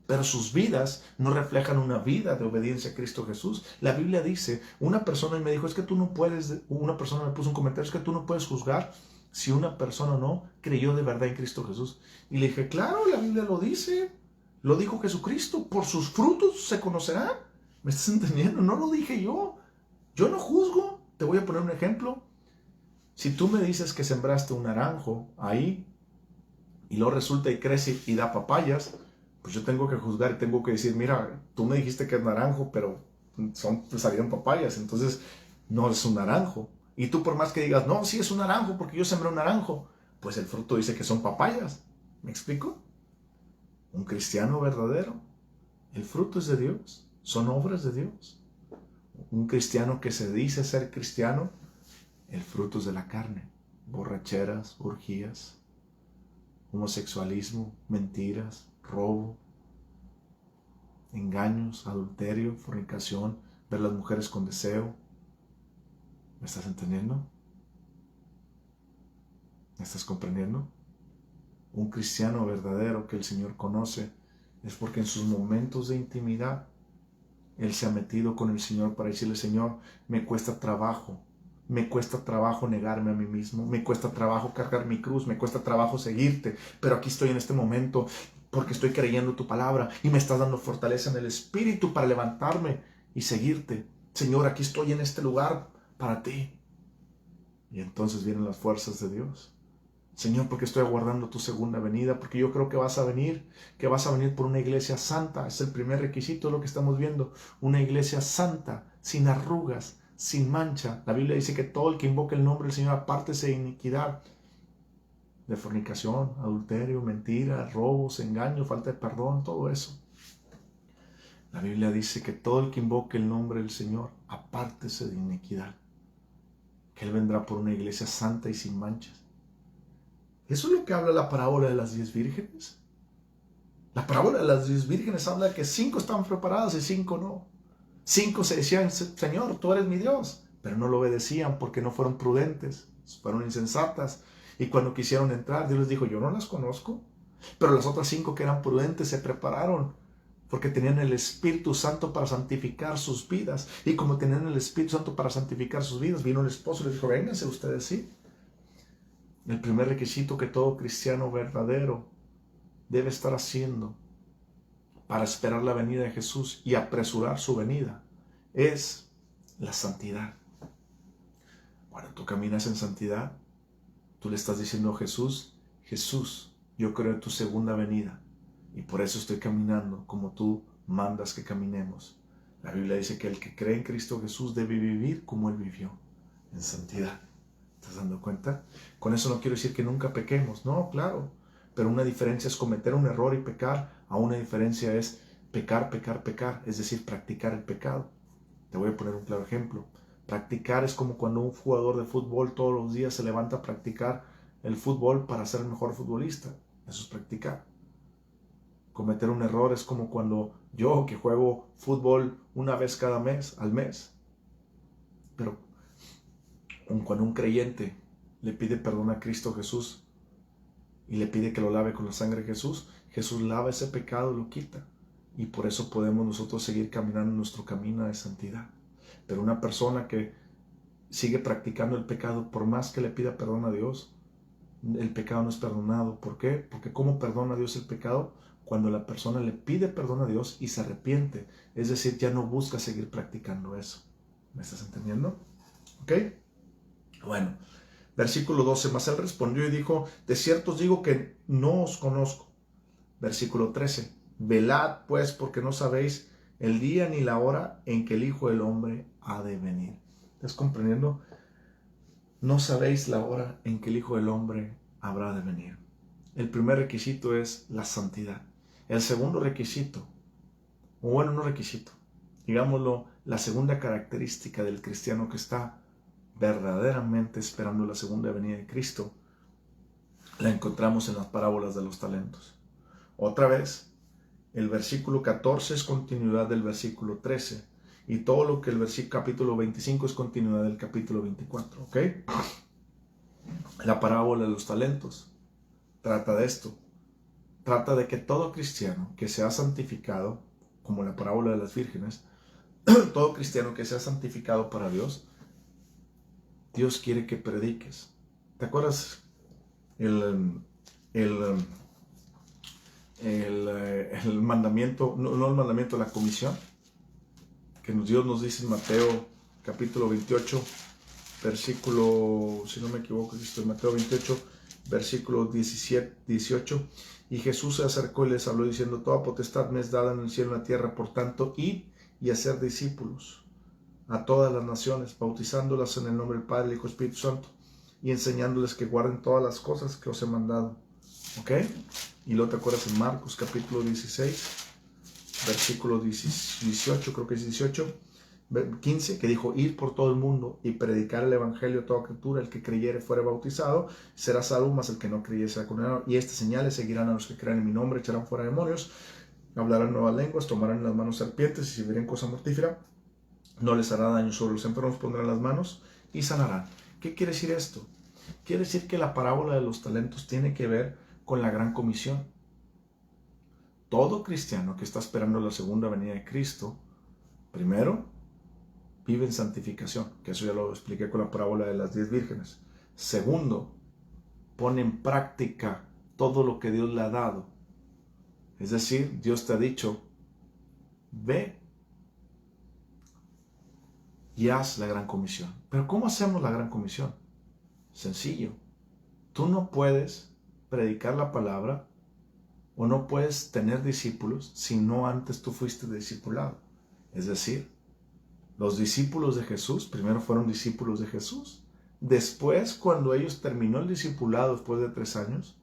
Pero sus vidas no reflejan una vida de obediencia a Cristo Jesús. La Biblia dice, una persona me dijo, es que tú no puedes, una persona me puso un comentario, es que tú no puedes juzgar si una persona no creyó de verdad en Cristo Jesús. Y le dije, claro, la Biblia lo dice, lo dijo Jesucristo, por sus frutos se conocerán. ¿Me estás entendiendo? No lo dije yo no juzgo. Te voy a poner un ejemplo. Si tú me dices que sembraste un naranjo ahí y luego resulta y crece y da papayas, pues yo tengo que juzgar y tengo que decir, mira, tú me dijiste que es naranjo, pero salieron papayas, entonces no es un naranjo. Y tú por más que digas, no, sí es un naranjo porque yo sembré un naranjo, pues el fruto dice que son papayas. ¿Me explico? Un cristiano verdadero, el fruto es de Dios, son obras de Dios. Un cristiano que se dice ser cristiano, el fruto es de la carne, borracheras, orgías, homosexualismo, mentiras, robo, engaños, adulterio, fornicación, ver las mujeres con deseo. ¿Me estás entendiendo? ¿Me estás comprendiendo? Un cristiano verdadero que el Señor conoce es porque en sus momentos de intimidad Él se ha metido con el Señor para decirle, Señor, me cuesta trabajo negarme a mí mismo, me cuesta trabajo cargar mi cruz, me cuesta trabajo seguirte, pero aquí estoy en este momento porque estoy creyendo tu palabra y me estás dando fortaleza en el espíritu para levantarme y seguirte. Señor, aquí estoy en este lugar para ti. Y entonces vienen las fuerzas de Dios. Señor, porque estoy aguardando tu segunda venida, porque yo creo que vas a venir por una iglesia santa. Es el primer requisito de lo que estamos viendo. Una iglesia santa, sin arrugas, sin mancha. La Biblia dice que todo el que invoque el nombre del Señor, apártese de iniquidad, de fornicación, adulterio, mentira, robos, engaño, falta de perdón, todo eso. La Biblia dice que todo el que invoque el nombre del Señor, apártese de iniquidad, que Él vendrá por una iglesia santa y sin manchas. Eso es lo que habla la parábola de las 10 vírgenes. La parábola de las 10 vírgenes habla de que 5 estaban preparadas y 5 no. 5 se decían, Señor, tú eres mi Dios, pero no lo obedecían porque no fueron prudentes, fueron insensatas. Y cuando quisieron entrar, Dios les dijo, yo no las conozco. Pero las otras 5 que eran prudentes se prepararon porque tenían el Espíritu Santo para santificar sus vidas. Y como tenían el Espíritu Santo para santificar sus vidas, vino el esposo y les dijo, vénganse ustedes, sí. El primer requisito que todo cristiano verdadero debe estar haciendo para esperar la venida de Jesús y apresurar su venida es la santidad. Bueno, tú caminas en santidad, tú le estás diciendo a Jesús, Jesús, yo creo en tu segunda venida y por eso estoy caminando como tú mandas que caminemos. La Biblia dice que el que cree en Cristo Jesús debe vivir como Él vivió, en santidad. ¿Estás dando cuenta? Con eso no quiero decir que nunca pequemos, no, claro, pero una diferencia es cometer un error y pecar, a una diferencia es pecar, es decir, practicar el pecado. Te voy a poner un claro ejemplo. Practicar es como cuando un jugador de fútbol todos los días se levanta a practicar el fútbol para ser el mejor futbolista. Eso es practicar. Cometer un error es como cuando yo, que juego fútbol una vez cada mes, al mes, pero cuando un creyente le pide perdón a Cristo Jesús y le pide que lo lave con la sangre de Jesús, Jesús lava ese pecado y lo quita. Y por eso podemos nosotros seguir caminando en nuestro camino de santidad. Pero una persona que sigue practicando el pecado, por más que le pida perdón a Dios, el pecado no es perdonado. ¿Por qué? Porque ¿cómo perdona Dios el pecado? Cuando la persona le pide perdón a Dios y se arrepiente. Es decir, ya no busca seguir practicando eso. ¿Me estás entendiendo? ¿Ok? Bueno, versículo 12, mas él respondió y dijo, de cierto os digo que no os conozco. Versículo 13, velad pues porque no sabéis el día ni la hora en que el Hijo del Hombre ha de venir. ¿Estás comprendiendo? No sabéis la hora en que el Hijo del Hombre habrá de venir. El primer requisito es la santidad. El segundo requisito, o bueno, no requisito, digámoslo, la segunda característica del cristiano que está verdaderamente esperando la segunda venida de Cristo, la encontramos en las parábolas de los talentos. Otra vez, el versículo 14 es continuidad del versículo 13 y todo lo que el capítulo 25 es continuidad del capítulo 24, ¿ok? La parábola de los talentos trata de esto. Trata de que todo cristiano que sea santificado, como la parábola de las vírgenes, todo cristiano que sea santificado para Dios, Dios quiere que prediques. ¿Te acuerdas el mandamiento, no el mandamiento, la comisión? Que Dios nos dice en Mateo capítulo 28, versículo, si no me equivoco, esto es Mateo 28, versículo 17, 18. Y Jesús se acercó y les habló diciendo, toda potestad me es dada en el cielo y en la tierra, por tanto, id y hacer discípulos a todas las naciones, bautizándolas en el nombre del Padre, del Hijo y Espíritu Santo, y enseñándoles que guarden todas las cosas que os he mandado. ¿Ok? Y luego te acuerdas en Marcos capítulo 16, versículo 18, creo que es 18, 15, que dijo, ir por todo el mundo y predicar el evangelio a toda criatura, el que creyere fuere bautizado, será salvo, mas el que no creyere será condenado. Y estas señales seguirán a los que crean en mi nombre, echarán fuera demonios, hablarán nuevas lenguas, tomarán en las manos serpientes, y si vieren cosa mortífera, no les hará daño. Sobre los enfermos pondrán las manos y sanarán. ¿Qué quiere decir esto? Quiere decir que la parábola de los talentos tiene que ver con la gran comisión. Todo cristiano que está esperando la segunda venida de Cristo, primero, vive en santificación, que eso ya lo expliqué con la parábola de las 10 vírgenes. Segundo, pone en práctica todo lo que Dios le ha dado. Es decir, Dios te ha dicho, ve y haz la gran comisión. Pero ¿cómo hacemos la gran comisión? Sencillo. Tú no puedes predicar la palabra o no puedes tener discípulos si no antes tú fuiste discipulado. Es decir, Los discípulos de Jesús primero fueron discípulos de Jesús. Después, cuando ellos terminó el discipulado después de 3 años,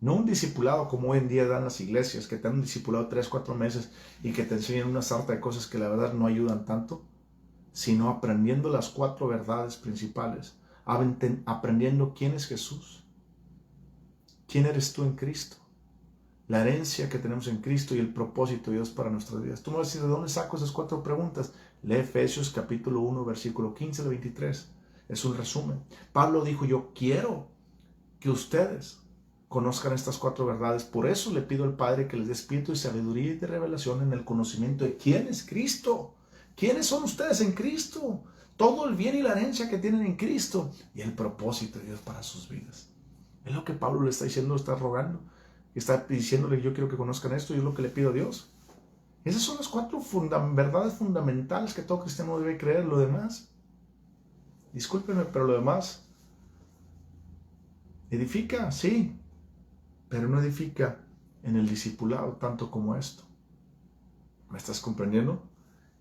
no un discipulado como hoy en día dan las iglesias, que te dan un discipulado 3, 4 meses y que te enseñan una sarta de cosas que la verdad no ayudan tanto, sino aprendiendo las 4 verdades principales, aprendiendo quién es Jesús, quién eres tú en Cristo, la herencia que tenemos en Cristo y el propósito de Dios para nuestras vidas. Tú me vas a decir, ¿de dónde saco esas 4 preguntas? Lee Efesios capítulo 1, versículo 15 al 23. Es un resumen. Pablo dijo, yo quiero que ustedes conozcan estas 4 verdades. Por eso le pido al Padre que les dé espíritu y sabiduría y de revelación en el conocimiento de quién es Cristo. ¿Quiénes son ustedes en Cristo? Todo el bien y la herencia que tienen en Cristo y el propósito de Dios para sus vidas. Es lo que Pablo le está diciendo, está rogando. Está diciéndole, yo quiero que conozcan esto y es lo que le pido a Dios. Esas son las 4 verdades fundamentales que todo cristiano debe creer. Lo demás, discúlpenme, pero lo demás edifica, sí, pero no edifica en el discipulado tanto como esto. ¿Me estás comprendiendo?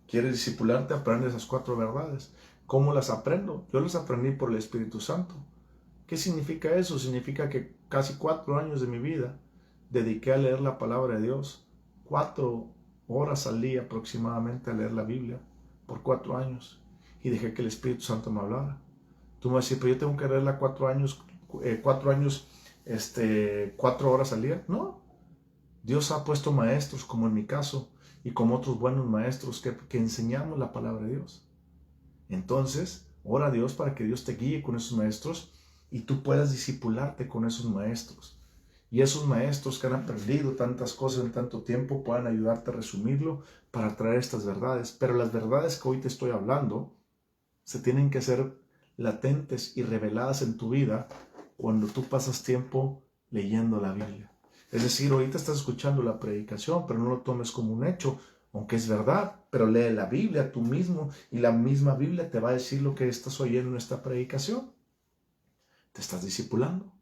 ¿Quieres discipularte? Aprende esas 4 verdades. ¿Cómo las aprendo? Yo las aprendí por el Espíritu Santo. ¿Qué significa eso? Significa que casi 4 años de mi vida dediqué a leer la palabra de Dios. 4 horas al día aproximadamente a leer la Biblia por 4 años. Y dejé que el Espíritu Santo me hablara. Tú me vas a decir, pero yo tengo que leerla 4 años, 4 horas al día. No. Dios ha puesto maestros, como en mi caso, y como otros buenos maestros que enseñamos la palabra de Dios. Entonces, ora a Dios para que Dios te guíe con esos maestros y tú puedas discipularte con esos maestros. Y esos maestros que han aprendido tantas cosas en tanto tiempo puedan ayudarte a resumirlo para traer estas verdades. Pero las verdades que hoy te estoy hablando se tienen que hacer latentes y reveladas en tu vida cuando tú pasas tiempo leyendo la Biblia. Es decir, ahorita estás escuchando la predicación, pero no lo tomes como un hecho, aunque es verdad, pero lee la Biblia tú mismo y la misma Biblia te va a decir lo que estás oyendo en esta predicación. Te estás discipulando.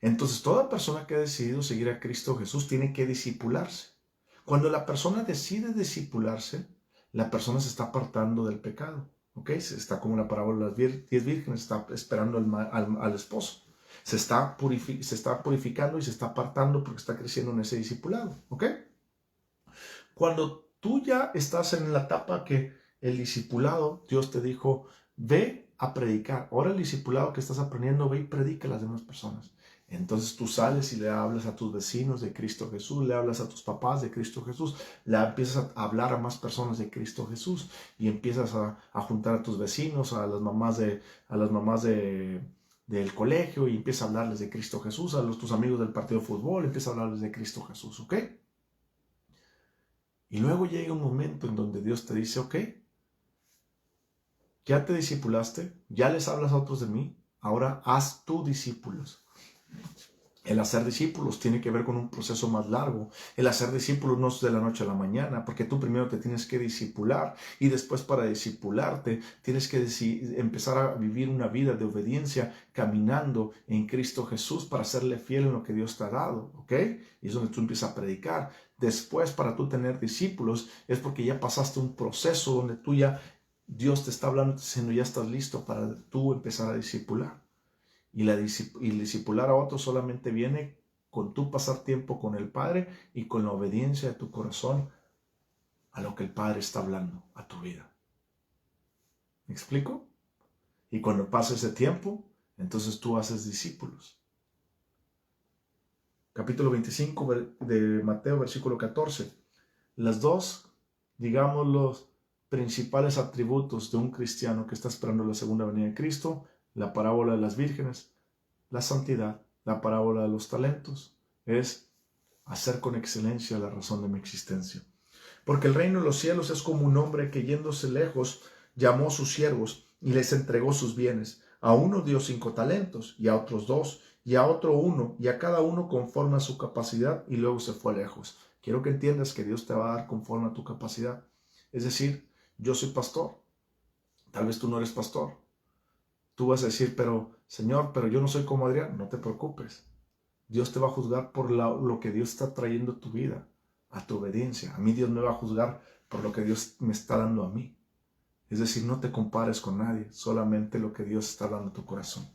Entonces, toda persona que ha decidido seguir a Cristo Jesús tiene que discipularse. Cuando la persona decide discipularse, la persona se está apartando del pecado. ¿Ok? Se está como la parábola de las 10 vírgenes, está esperando al esposo. Se está purificando y se está apartando porque está creciendo en ese discipulado. ¿Ok? Cuando tú ya estás en la etapa que el discipulado, Dios te dijo, ve a predicar. Ahora el discipulado que estás aprendiendo, ve y predica a las demás personas. Entonces tú sales y le hablas a tus vecinos de Cristo Jesús, le hablas a tus papás de Cristo Jesús, le empiezas a hablar a más personas de Cristo Jesús y empiezas a juntar a tus vecinos, a las mamás del colegio y empiezas a hablarles de Cristo Jesús, a tus amigos del partido de fútbol, empiezas a hablarles de Cristo Jesús, ¿ok? Y luego llega un momento en donde Dios te dice, ok, ya te discipulaste, ya les hablas a otros de mí, ahora haz tú discípulos. El hacer discípulos tiene que ver con un proceso más largo. El hacer discípulos no es de la noche a la mañana, porque tú primero te tienes que discipular y después para discipularte tienes que empezar a vivir una vida de obediencia caminando en Cristo Jesús para serle fiel en lo que Dios te ha dado, ¿ok? Y es donde tú empiezas a predicar. Después, para tú tener discípulos, es porque ya pasaste un proceso donde Dios te está hablando, diciendo, ya estás listo para tú empezar a discipular. Y el discipular a otros solamente viene con tú pasar tiempo con el Padre y con la obediencia de tu corazón a lo que el Padre está hablando a tu vida. ¿Me explico? Y cuando pasa ese tiempo, entonces tú haces discípulos. Capítulo 25 de Mateo, versículo 14. Las dos, digamos, los principales atributos de un cristiano que está esperando la segunda venida de Cristo, la parábola de las vírgenes, la santidad, la parábola de los talentos, es hacer con excelencia la razón de mi existencia. Porque el reino de los cielos es como un hombre que yéndose lejos llamó a sus siervos y les entregó sus bienes. A uno dio 5 talentos, y a otros 2, y a otro 1, y a cada uno conforme a su capacidad, y luego se fue lejos. Quiero que entiendas que Dios te va a dar conforme a tu capacidad. Es decir, yo soy pastor. Tal vez tú no eres pastor. Tú vas a decir, Señor, pero yo no soy como Adrián. No te preocupes. Dios te va a juzgar por lo que Dios está trayendo a tu vida, a tu obediencia. A mí Dios me va a juzgar por lo que Dios me está dando a mí. Es decir, no te compares con nadie, solamente lo que Dios está dando a tu corazón.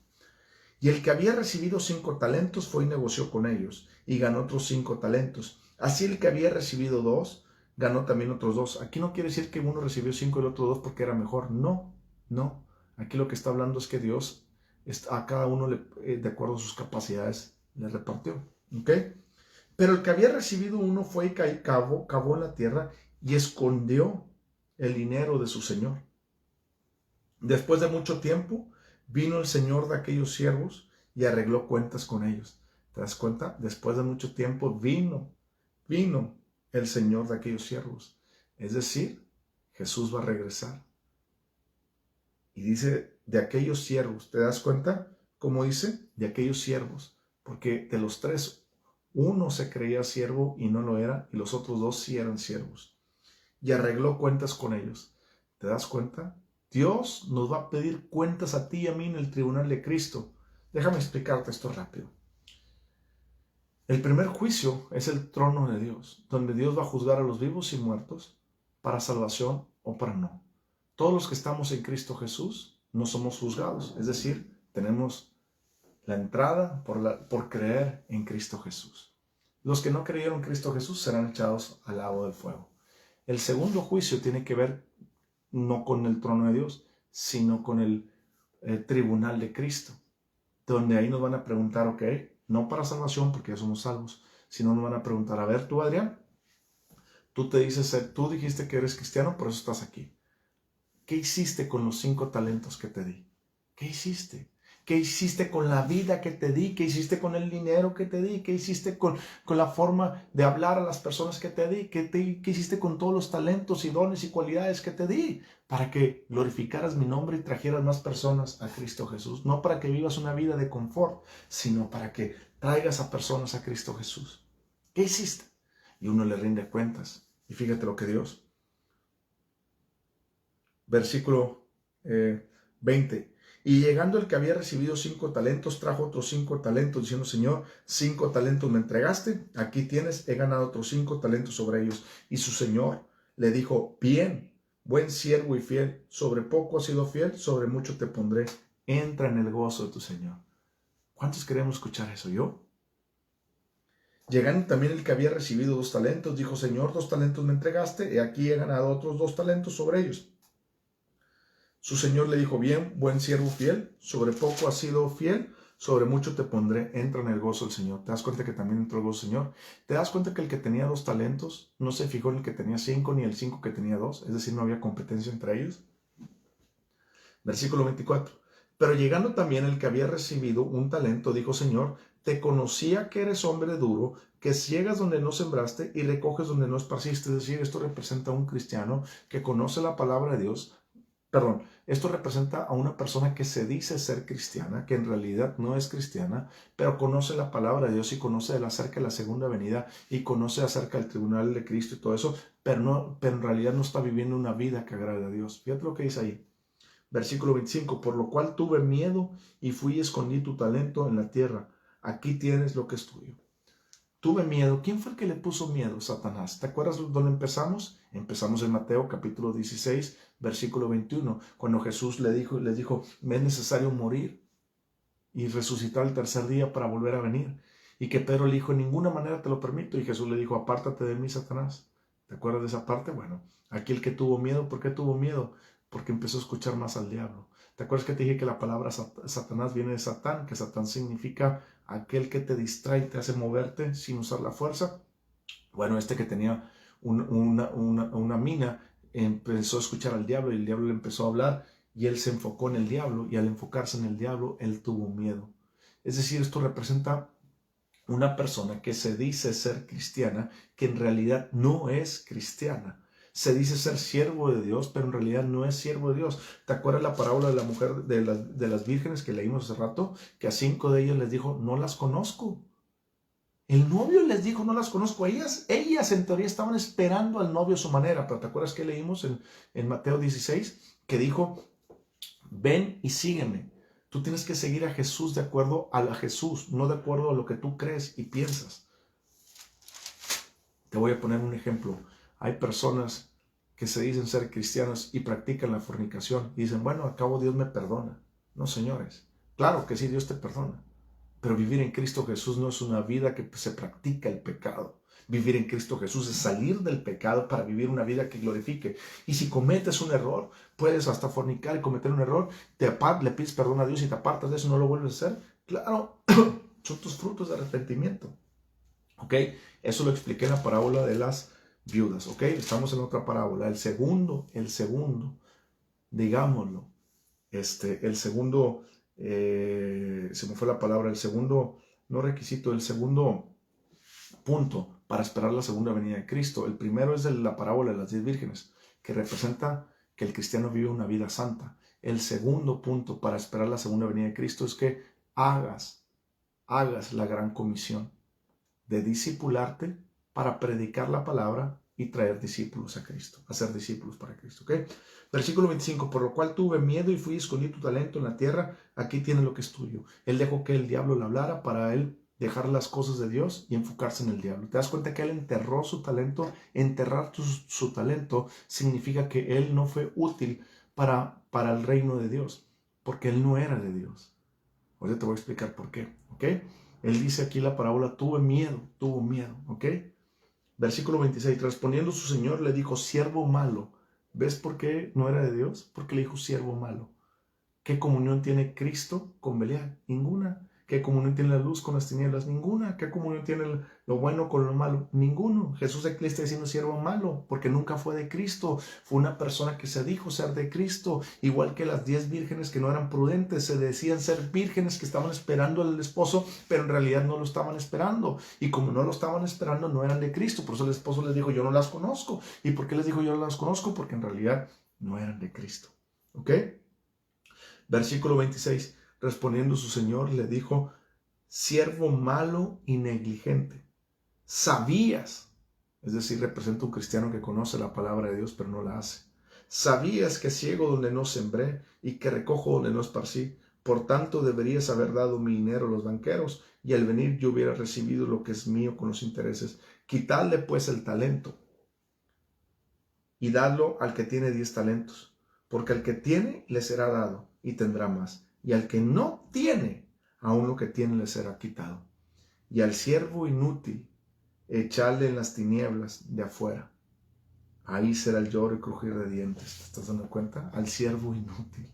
Y el que había recibido 5 talentos fue y negoció con ellos, y ganó otros 5 talentos. Así el que había recibido 2, ganó también otros 2. Aquí no quiere decir que uno recibió 5 y el otro 2 porque era mejor. No, no. Aquí lo que está hablando es que Dios a cada uno, de acuerdo a sus capacidades, le repartió. ¿Ok? Pero el que había recibido 1 fue y cavó en la tierra y escondió el dinero de su señor. Después de mucho tiempo, vino el señor de aquellos siervos y arregló cuentas con ellos. ¿Te das cuenta? Después de mucho tiempo vino el señor de aquellos siervos. Es decir, Jesús va a regresar. Y dice, de aquellos siervos. ¿Te das cuenta? ¿Cómo dice? De aquellos siervos. Porque de los 3, uno se creía siervo y no lo era, y los otros 2 sí eran siervos. Y arregló cuentas con ellos. ¿Te das cuenta? Dios nos va a pedir cuentas a ti y a mí en el tribunal de Cristo. Déjame explicarte esto rápido. El primer juicio es el trono de Dios, donde Dios va a juzgar a los vivos y muertos para salvación o para no. Todos los que estamos en Cristo Jesús no somos juzgados, es decir, tenemos la entrada por creer en Cristo Jesús. Los que no creyeron en Cristo Jesús serán echados al lago del fuego. El segundo juicio tiene que ver no con el trono de Dios, sino con el tribunal de Cristo, donde ahí nos van a preguntar, ok, no para salvación porque ya somos salvos, sino nos van a preguntar, a ver tú, Adrián, tú dijiste que eres cristiano, por eso estás aquí. ¿Qué hiciste con los 5 talentos que te di? ¿Qué hiciste? ¿Qué hiciste con la vida que te di? ¿Qué hiciste con el dinero que te di? ¿Qué hiciste con la forma de hablar a las personas que te di? ¿Qué hiciste con todos los talentos y dones y cualidades que te di? Para que glorificaras mi nombre y trajeras más personas a Cristo Jesús. No para que vivas una vida de confort, sino para que traigas a personas a Cristo Jesús. ¿Qué hiciste? Y uno le rinde cuentas. Y fíjate lo que Dios. Versículo 20. Y llegando el que había recibido 5 talentos, trajo otros 5 talentos, diciendo, Señor, 5 talentos me entregaste, aquí tienes, he ganado otros 5 talentos sobre ellos. Y su Señor le dijo, bien, buen siervo y fiel, sobre poco has sido fiel, sobre mucho te pondré, entra en el gozo de tu Señor. ¿Cuántos queremos escuchar eso? ¿Yo? Llegando también el que había recibido 2 talentos, dijo, Señor, 2 talentos me entregaste, y aquí he ganado otros 2 talentos sobre ellos. Su señor le dijo, bien, buen siervo fiel, sobre poco has sido fiel, sobre mucho te pondré, entra en el gozo del Señor. ¿Te das cuenta que también entró el gozo del Señor? ¿Te das cuenta que el que tenía 2 talentos no se fijó en el que tenía 5 ni el 5 que tenía 2? Es decir, no había competencia entre ellos. Versículo 24. Pero llegando también el que había recibido 1 talento, dijo, Señor, te conocía que eres hombre duro, que ciegas donde no sembraste y recoges donde no esparciste. Es decir, esto representa a un cristiano que conoce la palabra de Dios. Perdón, esto representa a una persona que se dice ser cristiana, que en realidad no es cristiana, pero conoce la palabra de Dios y conoce acerca de la segunda venida y conoce acerca del tribunal de Cristo y todo eso, pero en realidad no está viviendo una vida que agrade a Dios. Fíjate lo que dice ahí. Versículo 25, por lo cual tuve miedo y fui y escondí tu talento en la tierra. Aquí tienes lo que es tuyo. Tuve miedo. ¿Quién fue el que le puso miedo? Satanás. ¿Te acuerdas dónde empezamos? Empezamos en Mateo capítulo 16, versículo 21, cuando Jesús les dijo, me es necesario morir y resucitar el tercer día para volver a venir. Y que Pedro le dijo, en ninguna manera te lo permito. Y Jesús le dijo, apártate de mí, Satanás. ¿Te acuerdas de esa parte? Bueno, aquí el que tuvo miedo, ¿por qué tuvo miedo? Porque empezó a escuchar más al diablo. ¿Te acuerdas que te dije que la palabra Satanás viene de Satán? Que Satán significa aquel que te distrae, te hace moverte sin usar la fuerza. Bueno, este que tenía una mina empezó a escuchar al diablo y el diablo le empezó a hablar y él se enfocó en el diablo y al enfocarse en el diablo, él tuvo miedo. Es decir, esto representa una persona que se dice ser cristiana, que en realidad no es cristiana. Se dice ser siervo de Dios, pero en realidad no es siervo de Dios. ¿Te acuerdas la parábola de la mujer, de las vírgenes que leímos hace rato? Que a 5 de ellas les dijo, no las conozco. El novio les dijo, no las conozco. Ellas en teoría estaban esperando al novio a su manera, pero ¿te acuerdas que leímos en Mateo 16? Que dijo, ven y sígueme. Tú tienes que seguir a Jesús de acuerdo a Jesús, no de acuerdo a lo que tú crees y piensas. Te voy a poner un ejemplo. Hay personas que se dicen ser cristianos y practican la fornicación y dicen, bueno, al cabo Dios me perdona. No, señores, claro que sí, Dios te perdona, pero vivir en Cristo Jesús no es una vida que se practica el pecado. Vivir en Cristo Jesús es salir del pecado para vivir una vida que glorifique. Y si cometes un error, puedes hasta fornicar y cometer un error, le pides perdón a Dios y te apartas de eso, no lo vuelves a hacer. Claro, son tus frutos de arrepentimiento. ¿Ok? Eso lo expliqué en la parábola de las viudas. ¿Ok? Estamos en otra parábola. El segundo, digámoslo, el segundo, se me fue la palabra, el segundo, no requisito, el segundo punto para esperar la segunda venida de Cristo. El primero es de la parábola de las 10 vírgenes, que representa que el cristiano vive una vida santa. El segundo punto para esperar la segunda venida de Cristo es que hagas la gran comisión de discipularte para predicar la palabra y traer discípulos a Cristo, hacer discípulos para Cristo. ¿Okay? Versículo 25, por lo cual tuve miedo y fui y escondí tu talento en la tierra, aquí tienes lo que es tuyo. Él dejó que el diablo le hablara para él dejar las cosas de Dios y enfocarse en el diablo. ¿Te das cuenta que él enterró su talento? Enterrar su talento significa que él no fue útil para el reino de Dios, porque él no era de Dios. Ahora te voy a explicar por qué, ¿ok? Él dice aquí la parábola, tuvo miedo, ¿ok? Versículo 26, respondiendo su señor le dijo, siervo malo. ¿Ves por qué no era de Dios? Porque le dijo siervo malo. ¿Qué comunión tiene Cristo con Belial? Ninguna. ¿Qué comunión tiene la luz con las tinieblas? Ninguna. ¿Qué comunión tiene lo bueno con lo malo? Ninguno. Jesús aquí le está diciendo siervo malo, porque nunca fue de Cristo. Fue una persona que se dijo ser de Cristo, igual que las 10 vírgenes que no eran prudentes, se decían ser vírgenes que estaban esperando al esposo, pero en realidad no lo estaban esperando. Y como no lo estaban esperando, no eran de Cristo. Por eso el esposo les dijo, yo no las conozco. ¿Y por qué les dijo yo no las conozco? Porque en realidad no eran de Cristo. ¿Ok? Versículo 26, respondiendo su señor, le dijo, siervo malo y negligente, sabías, es decir, representa un cristiano que conoce la palabra de Dios pero no la hace, sabías que ciego donde no sembré y que recojo donde no esparcí, por tanto deberías haber dado mi dinero a los banqueros y al venir yo hubiera recibido lo que es mío con los intereses. Quitadle pues el talento y dadlo al que tiene 10 talentos, porque al que tiene le será dado y tendrá más, y al que no tiene, aún lo que tiene le será quitado. Y al siervo inútil, echarle en las tinieblas de afuera. Ahí será el lloro y crujir de dientes. ¿Te estás dando cuenta? Al siervo inútil.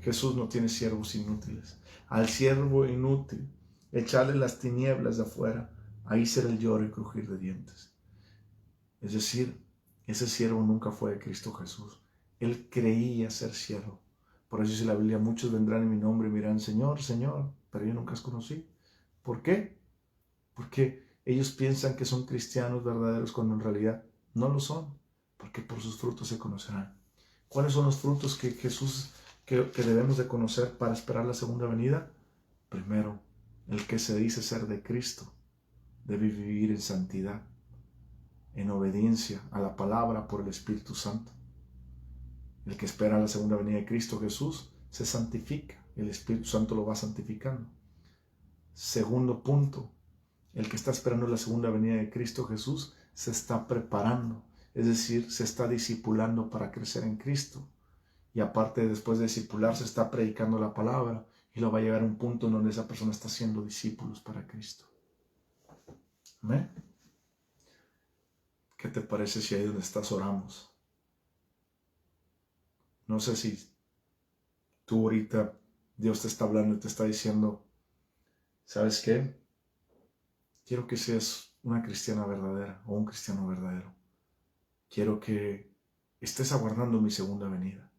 Jesús no tiene siervos inútiles. Al siervo inútil, echarle las tinieblas de afuera. Ahí será el lloro y crujir de dientes. Es decir, ese siervo nunca fue de Cristo Jesús. Él creía ser siervo. Por eso dice la Biblia, muchos vendrán en mi nombre y me dirán, Señor, Señor, pero yo nunca os conocí. ¿Por qué? Porque ellos piensan que son cristianos verdaderos cuando en realidad no lo son. Porque por sus frutos se conocerán. ¿Cuáles son los frutos que Jesús, que debemos de conocer para esperar la segunda venida? Primero, el que se dice ser de Cristo debe vivir en santidad, en obediencia a la palabra por el Espíritu Santo. El que espera la segunda venida de Cristo Jesús se santifica. El Espíritu Santo lo va santificando. Segundo punto, el que está esperando la segunda venida de Cristo Jesús se está preparando, es decir, se está discipulando para crecer en Cristo. Y aparte, después de discipularse, está predicando la palabra y lo va a llegar a un punto en donde esa persona está haciendo discípulos para Cristo. ¿Amén? ¿Qué te parece si ahí donde estás oramos? No sé si tú ahorita Dios te está hablando y te está diciendo, ¿sabes qué? Quiero que seas una cristiana verdadera o un cristiano verdadero. Quiero que estés aguardando mi segunda venida.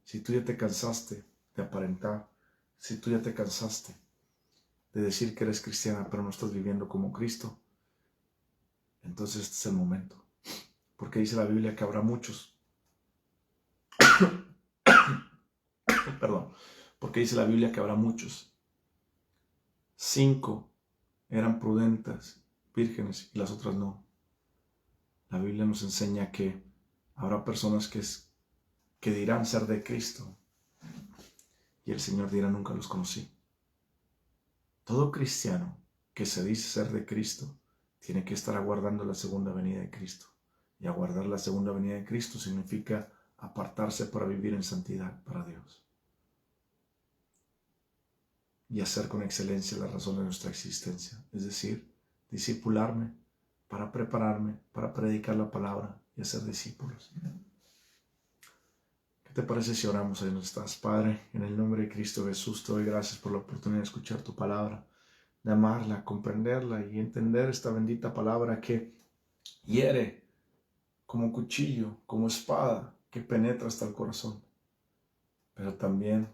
Si tú ya te cansaste de aparentar, si tú ya te cansaste de decir que eres cristiana pero no estás viviendo como Cristo, entonces este es el momento. Porque dice la Biblia que habrá muchos. Perdón. Porque dice la Biblia que habrá muchos. 5 eran prudentes, vírgenes, y las otras no. La Biblia nos enseña que habrá personas que dirán ser de Cristo y el Señor dirá nunca los conocí. Todo cristiano que se dice ser de Cristo tiene que estar aguardando la segunda venida de Cristo. Y aguardar la segunda venida de Cristo significa apartarse para vivir en santidad para Dios. Y hacer con excelencia la razón de nuestra existencia. Es decir, discipularme para prepararme, para predicar la palabra y hacer discípulos. ¿Qué te parece si oramos ahí donde estás? Padre, en el nombre de Cristo Jesús, te doy gracias por la oportunidad de escuchar tu palabra, de amarla, comprenderla y entender esta bendita palabra que hiere como cuchillo, como espada, que penetra hasta el corazón. Pero también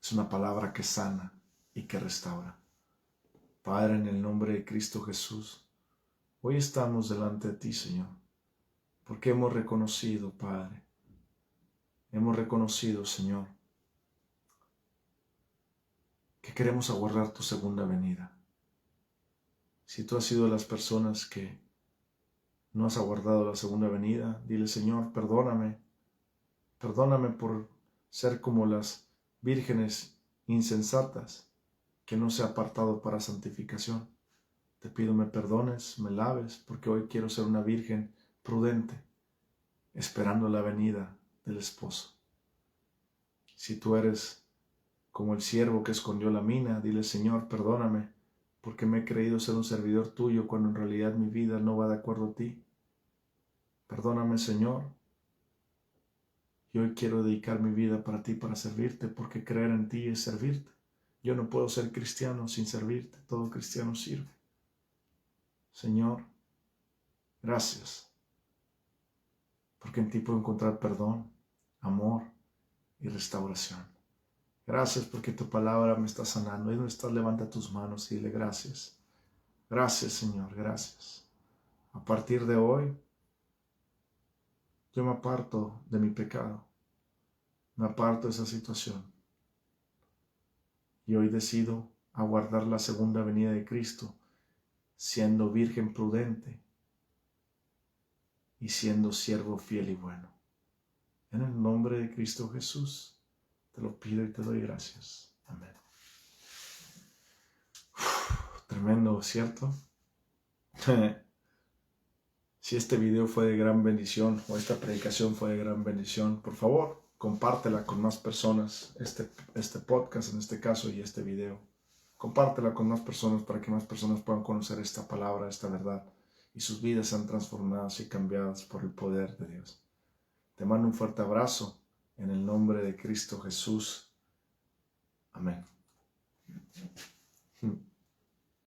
es una palabra que sana y que restaura. Padre, en el nombre de Cristo Jesús, hoy estamos delante de ti, Señor, porque hemos reconocido, Padre, Señor, que queremos aguardar tu segunda venida. Si tú has sido de las personas que no has aguardado la segunda venida, dile, Señor, perdóname por ser como las vírgenes insensatas que no se ha apartado para santificación. Te pido me perdones, me laves, porque hoy quiero ser una virgen prudente, esperando la venida del esposo. Si tú eres como el siervo que escondió la mina, dile, Señor, perdóname, porque me he creído ser un servidor tuyo cuando en realidad mi vida no va de acuerdo a ti. Perdóname, Señor. Y hoy quiero dedicar mi vida para ti, para servirte, porque creer en ti es servirte. Yo no puedo ser cristiano sin servirte. Todo cristiano sirve. Señor, gracias, porque en ti puedo encontrar perdón, amor y restauración. Gracias porque tu palabra me está sanando. Ahí donde estás, levanta tus manos y dile gracias. Gracias, Señor, gracias. A partir de hoy, yo me aparto de mi pecado. Me aparto de esa situación. Y hoy decido aguardar la segunda venida de Cristo, siendo virgen prudente y siendo siervo fiel y bueno. En el nombre de Cristo Jesús, te lo pido y te doy gracias. Amén. Tremendo, ¿cierto? Si este video fue de gran bendición o esta predicación fue de gran bendición, por favor, compártela con más personas, este podcast en este caso y este video. Compártela con más personas para que más personas puedan conocer esta palabra, esta verdad, y sus vidas sean transformadas y cambiadas por el poder de Dios. Te mando un fuerte abrazo en el nombre de Cristo Jesús. Amén.